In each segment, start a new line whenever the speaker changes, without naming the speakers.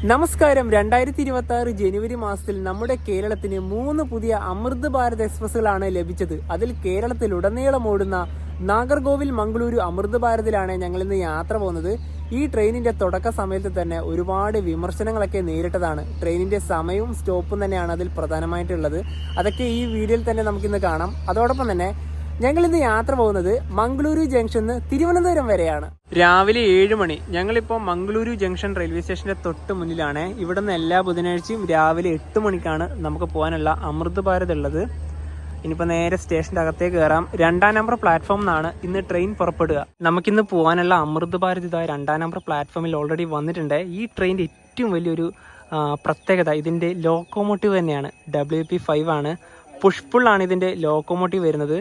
നമസ്കാരം. 2026 ജനുവരി മാസത്തിൽ നമ്മുടെ കേരളത്തിന് 3 പുതിയ അമൃത് ഭാരത് എക്സ്പ്രസ്സുകളാണ് ലഭിച്ചത്. അതിൽ കേരളത്തിലുടനീളം ഓടുന്ന നാഗർകോവിൽ മംഗളൂരു അമൃത് ഭാരതിലാണ് ഞങ്ങൾ ഇന്ന് യാത്ര പോകുന്നത്. ഈ ട്രെയിനിന്റെ തുടക്ക സമയത്ത് തന്നെ ഒരുപാട് വിമർശനങ്ങളൊക്കെ നേരിട്ടതാണ്. ട്രെയിനിന്റെ സമയവും സ്റ്റോപ്പും തന്നെയാണ് അതിൽ പ്രധാനമായിട്ടുള്ളത്. അതൊക്കെ ഈ വീഡിയോയിൽ തന്നെ നമുക്കിന്ന് കാണാം. അതോടൊപ്പം തന്നെ ഞങ്ങൾ ഇന്ന് യാത്ര പോകുന്നത് മംഗളൂരു ജംഗ്ഷന് തിരുവനന്തപുരം വരെയാണ്. രാവിലെ 7 മണി. ഞങ്ങളിപ്പോൾ മംഗളൂരു ജംഗ്ഷൻ റെയിൽവേ സ്റ്റേഷന്റെ തൊട്ട് മുന്നിലാണ്. ഇവിടെ നിന്ന് എല്ലാ ബുധനാഴ്ചയും രാവിലെ 8 മണിക്കാണ് നമുക്ക് പോകാനുള്ള അമൃത് ഭാരത് ഉള്ളത്. ഇനിയിപ്പോൾ നേരെ സ്റ്റേഷന്റെ അകത്തേക്ക് കയറാം. 2-ാം നമ്പർ പ്ലാറ്റ്ഫോമിൽ നിന്നാണ് ഇന്ന് ട്രെയിൻ പുറപ്പെടുക. നമുക്കിന്ന് പോകാനുള്ള അമൃത് ഭാരത് ഇതാ 2-ാം നമ്പർ പ്ലാറ്റ്ഫോമിൽ ഓൾറെഡി വന്നിട്ടുണ്ട്. ഈ ട്രെയിനിന്റെ ഏറ്റവും വലിയൊരു പ്രത്യേകത ഇതിന്റെ ലോക്കോമോട്ടീവ് തന്നെയാണ്. WP5 ആണ്. പുഷ്പുള്ളാണ് ഇതിന്റെ ലോക്കോമോട്ടീവ് വരുന്നത്.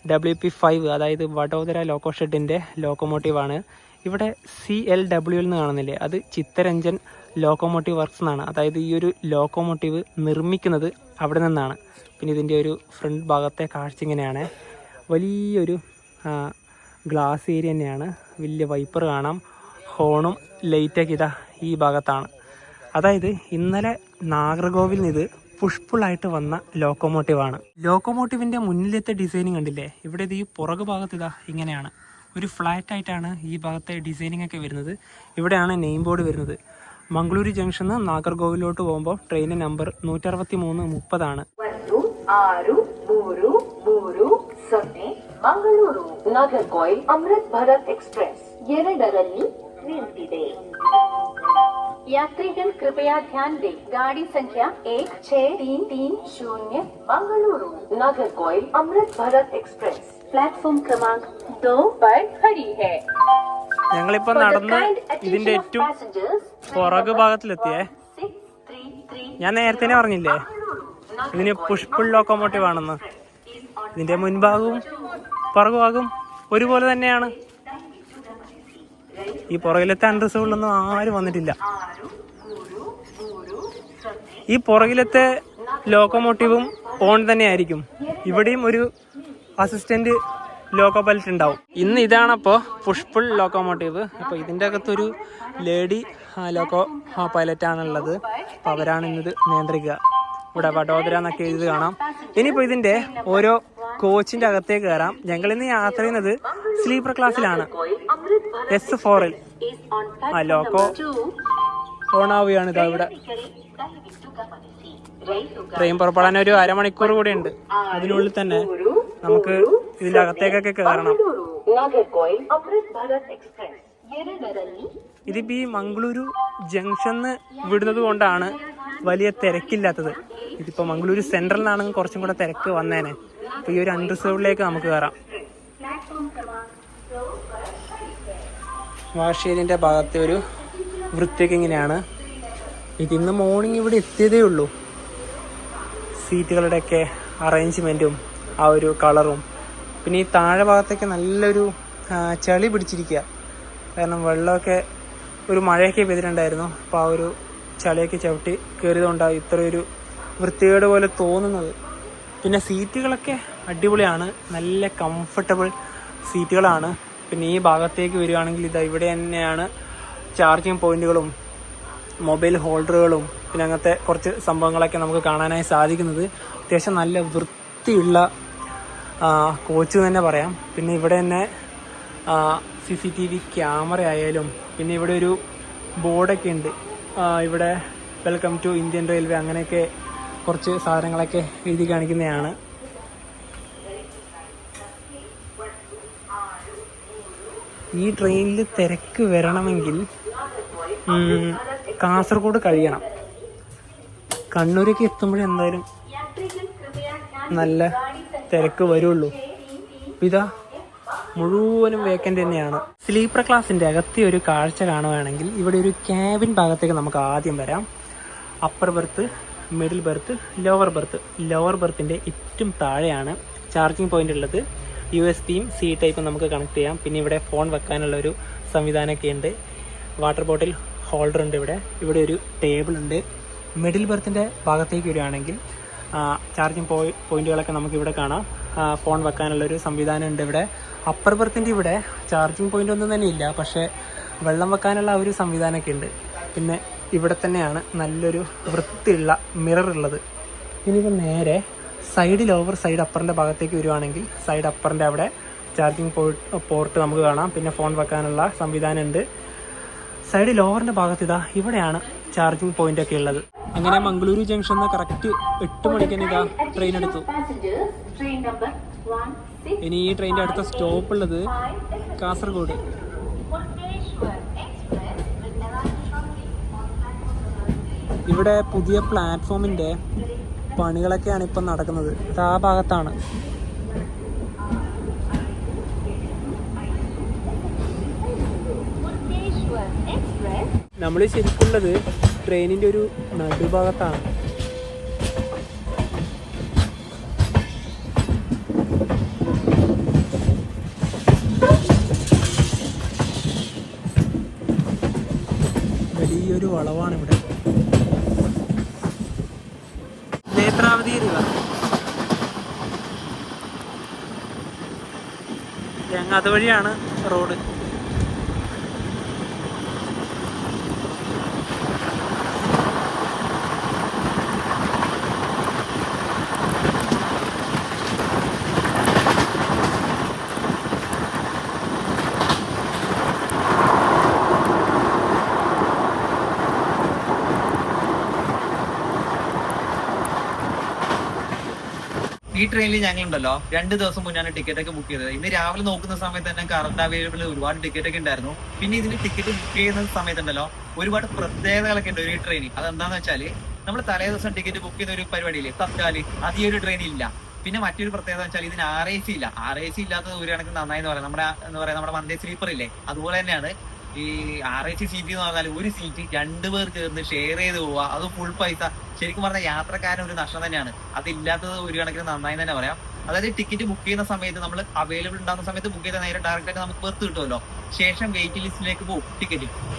WP5 അതായത് വഡോദര ലോക്കോ ഷെഡിൻ്റെ ലോക്കോമോട്ടീവാണ്. ഇവിടെ CLW എന്ന് കാണുന്നില്ലേ, അത് ചിത്തരഞ്ജൻ ലോക്കോമോട്ടീവ് വർക്ക്സ് എന്നാണ്. അതായത് ഈ ഒരു ലോക്കോമോട്ടീവ് നിർമ്മിക്കുന്നത് അവിടെ നിന്നാണ്. പിന്നെ ഇതിൻ്റെ ഒരു ഫ്രണ്ട് ഭാഗത്തെ കാഴ്ച ഇങ്ങനെയാണ്. വലിയൊരു ഗ്ലാസ് ഏരിയ തന്നെയാണ്. വലിയ വൈപ്പർ കാണാം. ഹോണും ലൈറ്റൊക്കെ ഇതാ ഈ ഭാഗത്താണ്. അതായത് ഇന്നലെ നാഗർകോവിൽ നിന്ന് ഇത് പുഷ്പുള്ളായിട്ട് വന്ന ലോക്കോമോട്ടീവാണ്. ലോക്കോമോട്ടീവിന്റെ മുന്നിലത്തെ ഡിസൈനിങ് കണ്ടില്ലേ, ഇവിടെ ഇത് ഈ പുറകു ഭാഗത്ത് ഇതാ ഇങ്ങനെയാണ്. ഒരു ഫ്ലാറ്റ് ആയിട്ടാണ് ഈ ഭാഗത്തെ ഡിസൈനിങ് ഒക്കെ വരുന്നത്. ഇവിടെയാണ് നെയിം ബോർഡ് വരുന്നത്. മംഗളൂരു ജംഗ്ഷന് നാഗർകോവിലോട്ട് പോകുമ്പോൾ ട്രെയിൻ നമ്പർ 163-30 ആണ്.
ಮಂಗಳೂರು ನಾಗರ್ಕೋಯಿಲ್ ಅಮೃತ್ ಭಾರತ್ ಎಕ್ಸ್ಪ್ರೆಸ್ 2ರಲ್ಲಿ ನಿಂತಿದೆ. यात्रीगण कृपया ध्यान दें, गाड़ी संख्या 1630 मंगलुरु नागरकोइल अमृत भारत एक्सप्रेस प्लेटफॉर्म क्रमांक 2 पर खड़ी है.
ഞങ്ങളിപ്പോ നടന്ന് ഇതിന്റെ ഏറ്റവും പുറകു ഭാഗത്തിലെത്തിയേ. ഞാൻ നേരത്തെ പറഞ്ഞില്ലേ ഇതിന് പുഷ്പുൾ ലോക്കോമോട്ടീവ് ആണെന്ന്. ഇതിന്റെ മുൻഭാഗവും പുറകുഭാഗവും ഒരുപോലെ തന്നെയാണ്. ഈ പുറകിലത്തെ അൺറിസർവ്ഡിലൊന്നും ആരും വന്നിട്ടില്ല. ഈ പുറകിലത്തെ ലോക്കോമോട്ടീവും ഓൺ തന്നെയായിരിക്കും. ഇവിടെയും ഒരു അസിസ്റ്റന്റ് ലോക്കോ പൈലറ്റ് ഉണ്ടാവും. ഇന്ന് ഇതാണപ്പോൾ പുഷ്പുൾ ലോക്കോമോട്ടീവ്. അപ്പോൾ ഇതിൻ്റെ അകത്തൊരു ലേഡി ലോക്കോ പൈലറ്റ് ആണുള്ളത്. അപ്പോൾ അവരാണ് ഇന്നത് നിയന്ത്രിക്കുക. ഇവിടെ വഡോദര എന്നൊക്കെ എഴുതി കാണാം. ഇനിയിപ്പോൾ ഇതിൻ്റെ ഓരോ കോച്ചിന്റെ അകത്തേക്ക് കയറാം. ഞങ്ങൾ ഇന്ന് യാത്ര ചെയ്യുന്നത് സ്ലീപ്പർ ക്ലാസ്സിലാണ്. S4-ൽ ലോക്കോ ഓണാവുകയാണ്. ഇതാ ഇവിടെ ട്രെയിൻ പുറപ്പെടാൻ ഒരു അരമണിക്കൂർ കൂടി ഉണ്ട്. അതിനുള്ളിൽ തന്നെ നമുക്ക് ഇതിന്റെ അകത്തേക്കൊക്കെ കയറണം. ഇതിപ്പോ ഈ മംഗളൂരു ജംഗ്ഷന്ന് വിടുന്നത് കൊണ്ടാണ് വലിയ തിരക്കില്ലാത്തത്. ഇതിപ്പോ മംഗളൂരു സെൻട്രലിനാണെങ്കിൽ കുറച്ചും കൂടെ തിരക്ക് വന്നേനെ. അപ്പൊ ഈ ഒരു അൺറിസർവ്ഡിലേക്ക് നമുക്ക് കയറാം. വാഷേരിന്റെ ഭാഗത്തെ ഒരു വൃത്തിയൊക്കെ ഇങ്ങനെയാണ്. ഇന്ന് മോർണിംഗ് ഇവിടെ എത്തിയതേ ഉള്ളൂ. സീറ്റുകളുടെയൊക്കെ അറേഞ്ച്മെന്റും ആ ഒരു കളറും പിന്നെ ഈ താഴെ ഭാഗത്തൊക്കെ നല്ലൊരു ചളി പിടിച്ചിരിക്കുക. കാരണം വെള്ളമൊക്കെ ഒരു മഴയൊക്കെ പെയ്തിട്ടുണ്ടായിരുന്നു. അപ്പോൾ ആ ഒരു ചളിയൊക്കെ ചവിട്ടി കയറിയതുകൊണ്ടാണ് ഇത്രയൊരു വൃത്തികേട് പോലെ തോന്നുന്നത്. പിന്നെ സീറ്റുകളൊക്കെ അടിപൊളിയാണ്. നല്ല കംഫർട്ടബിൾ സീറ്റുകളാണ്. പിന്നെ ഈ ഭാഗത്തേക്ക് വരികയാണെങ്കിൽ ഇതാ ഇവിടെ തന്നെയാണ് ചാർജിങ് പോയിന്റുകളും മൊബൈൽ ഹോൾഡറുകളും പിന്നെ അങ്ങനത്തെ കുറച്ച് സംഭവങ്ങളൊക്കെ നമുക്ക് കാണാനായി സാധിക്കുന്നത്. അത്യാവശ്യം നല്ല വൃത്തിയുള്ള കോച്ച് തന്നെ പറയാം. പിന്നെ ഇവിടെ തന്നെ CCTV ക്യാമറ ആയാലും പിന്നെ ഇവിടെ ഒരു ബോർഡൊക്കെ ഉണ്ട്. ഇവിടെ വെൽക്കം ടു ഇന്ത്യൻ റെയിൽവേ അങ്ങനെയൊക്കെ കുറച്ച് സാധനങ്ങളൊക്കെ എഴുതി കാണിക്കുന്നതാണ്. ഈ ട്രെയിനിൽ തിരക്ക് വരണമെങ്കിൽ കാസർഗോഡ് കഴിയണം. കണ്ണൂരൊക്കെ എത്തുമ്പോഴേ എന്തായാലും നല്ല തിരക്ക് വരുള്ളൂ. ഇതാ മുഴുവനും വേക്കൻ്റ് തന്നെയാണ്. സ്ലീപ്പർ ക്ലാസ്സിൻ്റെ അകത്തെ ഒരു കാഴ്ച കാണുകയാണെങ്കിൽ ഇവിടെ ഒരു ക്യാബിൻ ഭാഗത്തേക്ക് നമുക്ക് ആദ്യം വരാം. Upper berth, middle berth, lower berth. Lower ബെർത്തിൻ്റെ ഏറ്റവും താഴെയാണ് ചാർജിങ് പോയിന്റ് ഉള്ളത്. USB-യും C ടൈപ്പും നമുക്ക് കണക്ട് ചെയ്യാം. പിന്നെ ഇവിടെ ഫോൺ വെക്കാനുള്ളൊരു സംവിധാനമൊക്കെ ഉണ്ട്. വാട്ടർ ബോട്ടിൽ ഹോൾഡർ ഉണ്ട്. ഇവിടെ ഒരു ടേബിൾ ഉണ്ട്. മിഡിൽ ബെർത്തിൻ്റെ ഭാഗത്തേക്ക് വരികയാണെങ്കിൽ ചാർജിങ് പോയിന്റുകളൊക്കെ നമുക്കിവിടെ കാണാം. ഫോൺ വെക്കാനുള്ളൊരു സംവിധാനം ഉണ്ട് ഇവിടെ. അപ്പർ ബെർത്തിൻ്റെ ഇവിടെ ചാർജിങ് പോയിന്റ് ഒന്നും തന്നെ ഇല്ല, പക്ഷേ വെള്ളം വെക്കാനുള്ള ഒരു സംവിധാനമൊക്കെ ഉണ്ട്. പിന്നെ ഇവിടെ തന്നെയാണ് നല്ലൊരു വൃത്തിയുള്ള മിറർ ഉള്ളത്. ഇനിയിപ്പോൾ നേരെ സൈഡ് ലോവർ സൈഡ് അപ്പറിൻ്റെ ഭാഗത്തേക്ക് വരുവാണെങ്കിൽ സൈഡ് അപ്പറിൻ്റെ അവിടെ ചാർജിങ് പോർട്ട് നമുക്ക് കാണാം. പിന്നെ ഫോൺ വെക്കാനുള്ള സംവിധാനം ഉണ്ട്. സൈഡ് ലോവറിൻ്റെ ഭാഗത്ത് ഇവിടെയാണ് ചാർജിങ് പോയിന്റ് ഒക്കെ ഉള്ളത്. അങ്ങനെ മംഗളൂരു ജംഗ്ഷനിൽ കറക്റ്റ് 8 മണിക്ക് തന്നെ ട്രെയിൻ എടുത്തു. ഇനി ഈ ട്രെയിനിൻ്റെ അടുത്ത സ്റ്റോപ്പ് ഉള്ളത് കാസർഗോഡ്. ഇവിടെ പുതിയ പ്ലാറ്റ്ഫോമിൻ്റെ പണികളൊക്കെയാണ് ഇപ്പം നടക്കുന്നത്. അത് ആ ഭാഗത്താണ്. നമ്മൾ ശരിക്കുള്ളത് ട്രെയിനിൻ്റെ ഒരു നടുഭാഗത്താണ്. വലിയൊരു വളവാണ് ഇവിടെ. നേത്രാവതി റിവർ. അതുവഴിയാണ് റോഡ്.
ഈ ട്രെയിനിൽ ഞങ്ങളുണ്ടല്ലോ 2 ദിവസം മുന്നാണ് ടിക്കറ്റ് ഒക്കെ ബുക്ക് ചെയ്തത്. ഇന്ന് രാവിലെ നോക്കുന്ന സമയത്ത് തന്നെ കറണ്ട് അവൈലബിൾ ഒരുപാട് ടിക്കറ്റ് ഒക്കെ ഉണ്ടായിരുന്നു. പിന്നെ ഇതിന് ടിക്കറ്റ് ബുക്ക് ചെയ്യുന്ന സമയത്തുണ്ടല്ലോ ഒരുപാട് പ്രത്യേകതകളൊക്കെ ഉണ്ട് ഒരു ട്രെയിനിൽ. അതെന്താന്ന് വെച്ചാല് നമ്മൾ തലേ ദിവസം ടിക്കറ്റ് ബുക്ക് ചെയ്യുന്ന ഒരു പരിപാടിയില്ലേ തത്കാല്, അത് ഈ ഒരു ട്രെയിനിൽ ഇല്ല. പിന്നെ മറ്റൊരു പ്രത്യേകത വെച്ചാൽ ഇതിന് RAC ഇല്ല. RAC ഇല്ലാത്തത് ഒരു കണക്ക് നന്നായി എന്ന് പറയാം. നമ്മുടെ വന്ദേ സ്ലീപ്പർ ഇല്ലേ, അതുപോലെ തന്നെയാണ് ഈ RAC സീറ്റ് എന്ന് പറഞ്ഞാൽ ഒരു സീറ്റ് 2 പേർ ചേർന്ന് ഷെയർ ചെയ്ത് പോവുക, അത് ഫുൾ പൈസ. ശരിക്കും പറഞ്ഞാൽ യാത്രക്കാരൻ ഒരു നഷ്ടം തന്നെയാണ്. അതില്ലാത്തത് ഒരു കണക്കിന് നന്നായി തന്നെ പറയാം. അതായത് ടിക്കറ്റ് ബുക്ക് ചെയ്യുന്ന സമയത്ത് നമ്മൾ അവൈലബിൾ ഉണ്ടാകുന്ന സമയത്ത് ബുക്ക് ചെയ്താൽ നേരെ ഡയറക്റ്റ് ആയിട്ട് നമുക്ക് ബർത്ത് കിട്ടുമല്ലോ. ശേഷം വെയിറ്റ് ലിസ്റ്റിലേക്ക് പോകും.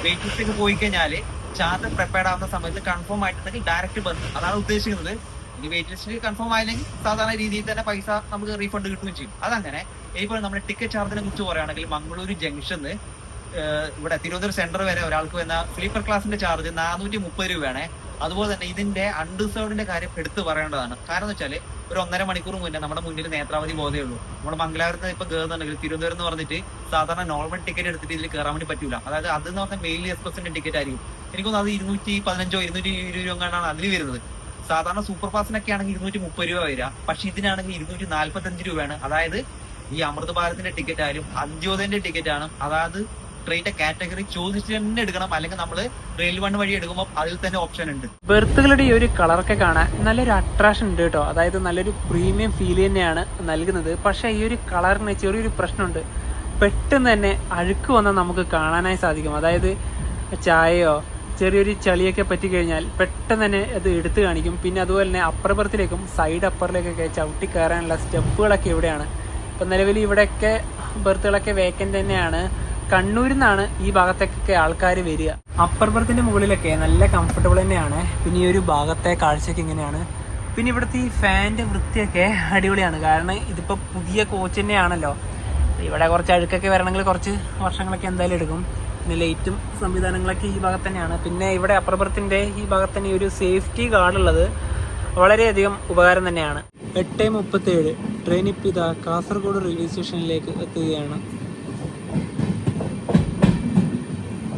വെയിറ്റ് ലിസ്റ്റിലേക്ക് പോയി കഴിഞ്ഞാൽ ചാർട്ട് പ്രിപ്പയർഡ് ആവുന്ന സമയത്ത് കൺഫേം ആയിട്ടുണ്ടെങ്കിൽ ഡയറക്റ്റ് ബർത്ത്, അതാണ് ഉദ്ദേശിക്കുന്നത്. ഇനി വെയിറ്റ് ലിസ്റ്റിൽ കൺഫേം ആയില്ലെങ്കിൽ സാധാരണ രീതിയിൽ തന്നെ പൈസ നമുക്ക് റീഫണ്ട് കിട്ടുകയും ചെയ്യും. അതങ്ങനെ ഇപ്പോൾ നമ്മുടെ ടിക്കറ്റ് ചാർജിനെ കുറിച്ച് പറയുകയാണെങ്കിൽ മംഗളൂരു ജംഗ്ഷന് ഇവിടെ തിരുവനന്തപുരം സെന്റർ വരെ ഒരാൾക്ക് വരുന്ന സ്ലീപ്പർ ക്ലാസിന്റെ ചാർജ് 430 രൂപയാണ്. അതുപോലെ തന്നെ ഇതിന്റെ അൺറിസർവ്ഡിന്റെ കാര്യം എടുത്ത് പറയേണ്ടതാണ്. കാരണം എന്ന് വെച്ചാൽ ഒരു 1.5 മണിക്കൂർ മുന്നേ നമ്മുടെ മുന്നിൽ നേത്രാവതി ബോധേ ഉള്ളൂ. നമ്മുടെ മംഗലാപുരത്ത് ഇപ്പൊ കയറുന്നുണ്ടെങ്കിൽ തിരുവനന്തപുരം എന്ന് പറഞ്ഞിട്ട് സാധാരണ നോർമൽ ടിക്കറ്റ് എടുത്തിട്ട് ഇതിൽ കയറാൻ വേണ്ടി പറ്റൂല. അതായത് അതെന്ന് പറഞ്ഞാൽ മെയിൽ എക്സ്പ്രസിന്റെ ടിക്കറ്റ് ആയിരിക്കും. എനിക്കൊന്നും അത് 215 220 രൂപ എങ്ങാണ്ടാണ് അതിൽ വരുന്നത്. സാധാരണ സൂപ്പർ ഫാസ്റ്റിനൊക്കെ ആണെങ്കിൽ 230 രൂപ വരിക. പക്ഷെ ഇതിനാണെങ്കിൽ 245 രൂപയാണ്. അതായത് ഈ അമൃത് ഭാരതിന്റെ ടിക്കറ്റ് ആയാലും അന്ത്യോദയന്റെ ടിക്കറ്റ് ആണ്. അതായത് ട്രെയിനിന്റെ കാറ്റഗറി ചോദിച്ച് തന്നെ എടുക്കണം, അല്ലെങ്കിൽ നമ്മൾ റെയിൽ വൺ വഴി എടുക്കുമ്പോൾ അതിൽ തന്നെ ഓപ്ഷൻ ഉണ്ട്.
ബെർത്തുകളുടെ ഈ ഒരു കളറൊക്കെ കാണാൻ നല്ലൊരു അട്രാക്ഷൻ ഉണ്ട് കേട്ടോ. അതായത് നല്ലൊരു പ്രീമിയം ഫീൽ തന്നെയാണ് നൽകുന്നത്. പക്ഷേ ഈ ഒരു കളറിന് ചെറിയൊരു പ്രശ്നമുണ്ട്. പെട്ടെന്ന് തന്നെ അഴുക്ക് വന്നാൽ നമുക്ക് കാണാനായി സാധിക്കും. അതായത് ചായയോ ചെറിയൊരു ചളിയൊക്കെ പറ്റിക്കഴിഞ്ഞാൽ പെട്ടെന്ന് തന്നെ അത് എടുത്തു കാണിക്കും. പിന്നെ അതുപോലെ തന്നെ അപ്പർ ബർത്തിലേക്കും സൈഡ് അപ്പറിലേക്കൊക്കെ ചവിട്ടി കയറാനുള്ള സ്റ്റെപ്പുകളൊക്കെ ഇവിടെയാണ്. ഇപ്പം നിലവിൽ ഇവിടെയൊക്കെ ബർത്തുകളൊക്കെ വേക്കൻ്റ് തന്നെയാണ്. കണ്ണൂരിൽ നിന്നാണ് ഈ ഭാഗത്തേക്കൊക്കെ ആൾക്കാർ വരിക. അപ്പർ ബർത്തിന്റെ മുകളിലൊക്കെ നല്ല കംഫർട്ടബിൾ തന്നെയാണ്. പിന്നെ ഈ ഒരു ഭാഗത്തെ കാഴ്ചയൊക്കെ ഇങ്ങനെയാണ്. പിന്നെ ഇവിടുത്തെ ഈ ഫാൻ്റെ വൃത്തിയൊക്കെ അടിപൊളിയാണ്. കാരണം ഇതിപ്പോൾ പുതിയ കോച്ച് തന്നെയാണല്ലോ. ഇവിടെ കുറച്ച് അഴുക്കൊക്കെ വരണമെങ്കിൽ കുറച്ച് വർഷങ്ങളൊക്കെ എന്തായാലും എടുക്കും. പിന്നെ ലൈറ്റും സംവിധാനങ്ങളൊക്കെ ഈ ഭാഗത്ത് തന്നെയാണ്. പിന്നെ ഇവിടെ അപ്പർ ബർത്തിന്റെ ഈ ഭാഗത്ത് തന്നെ ഒരു സേഫ്റ്റി ഗാർഡ് ഉള്ളത് വളരെയധികം ഉപകാരം തന്നെയാണ്. 8:37 ട്രെയിൻ ഇപ്പോൾ ഇതാ കാസർഗോഡ് റെയിൽവേ സ്റ്റേഷനിലേക്ക് എത്തുകയാണ്.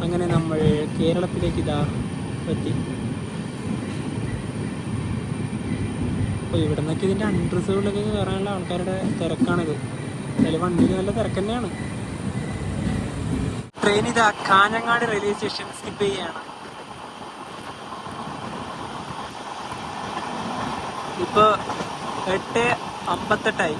അങ്ങനെ നമ്മൾ കേരളത്തിലേക്ക് ഇതാ എത്തി. അപ്പോൾ ഇവിടെ നിന്നൊക്കെ ഇതിൻ്റെ അൺറിസർവ്ഡിലൊക്കെ കയറാനുള്ള ആൾക്കാരുടെ തിരക്കാണിത്. അതിൽ വണ്ടിയിൽ നല്ല തിരക്ക് തന്നെയാണ്. ട്രെയിൻ ഇതാ കാഞ്ഞങ്ങാട് റെയിൽവേ സ്റ്റേഷൻ സ്കിപ്പ് ചെയ്യുകയാണ്. ഇപ്പോൾ 8:58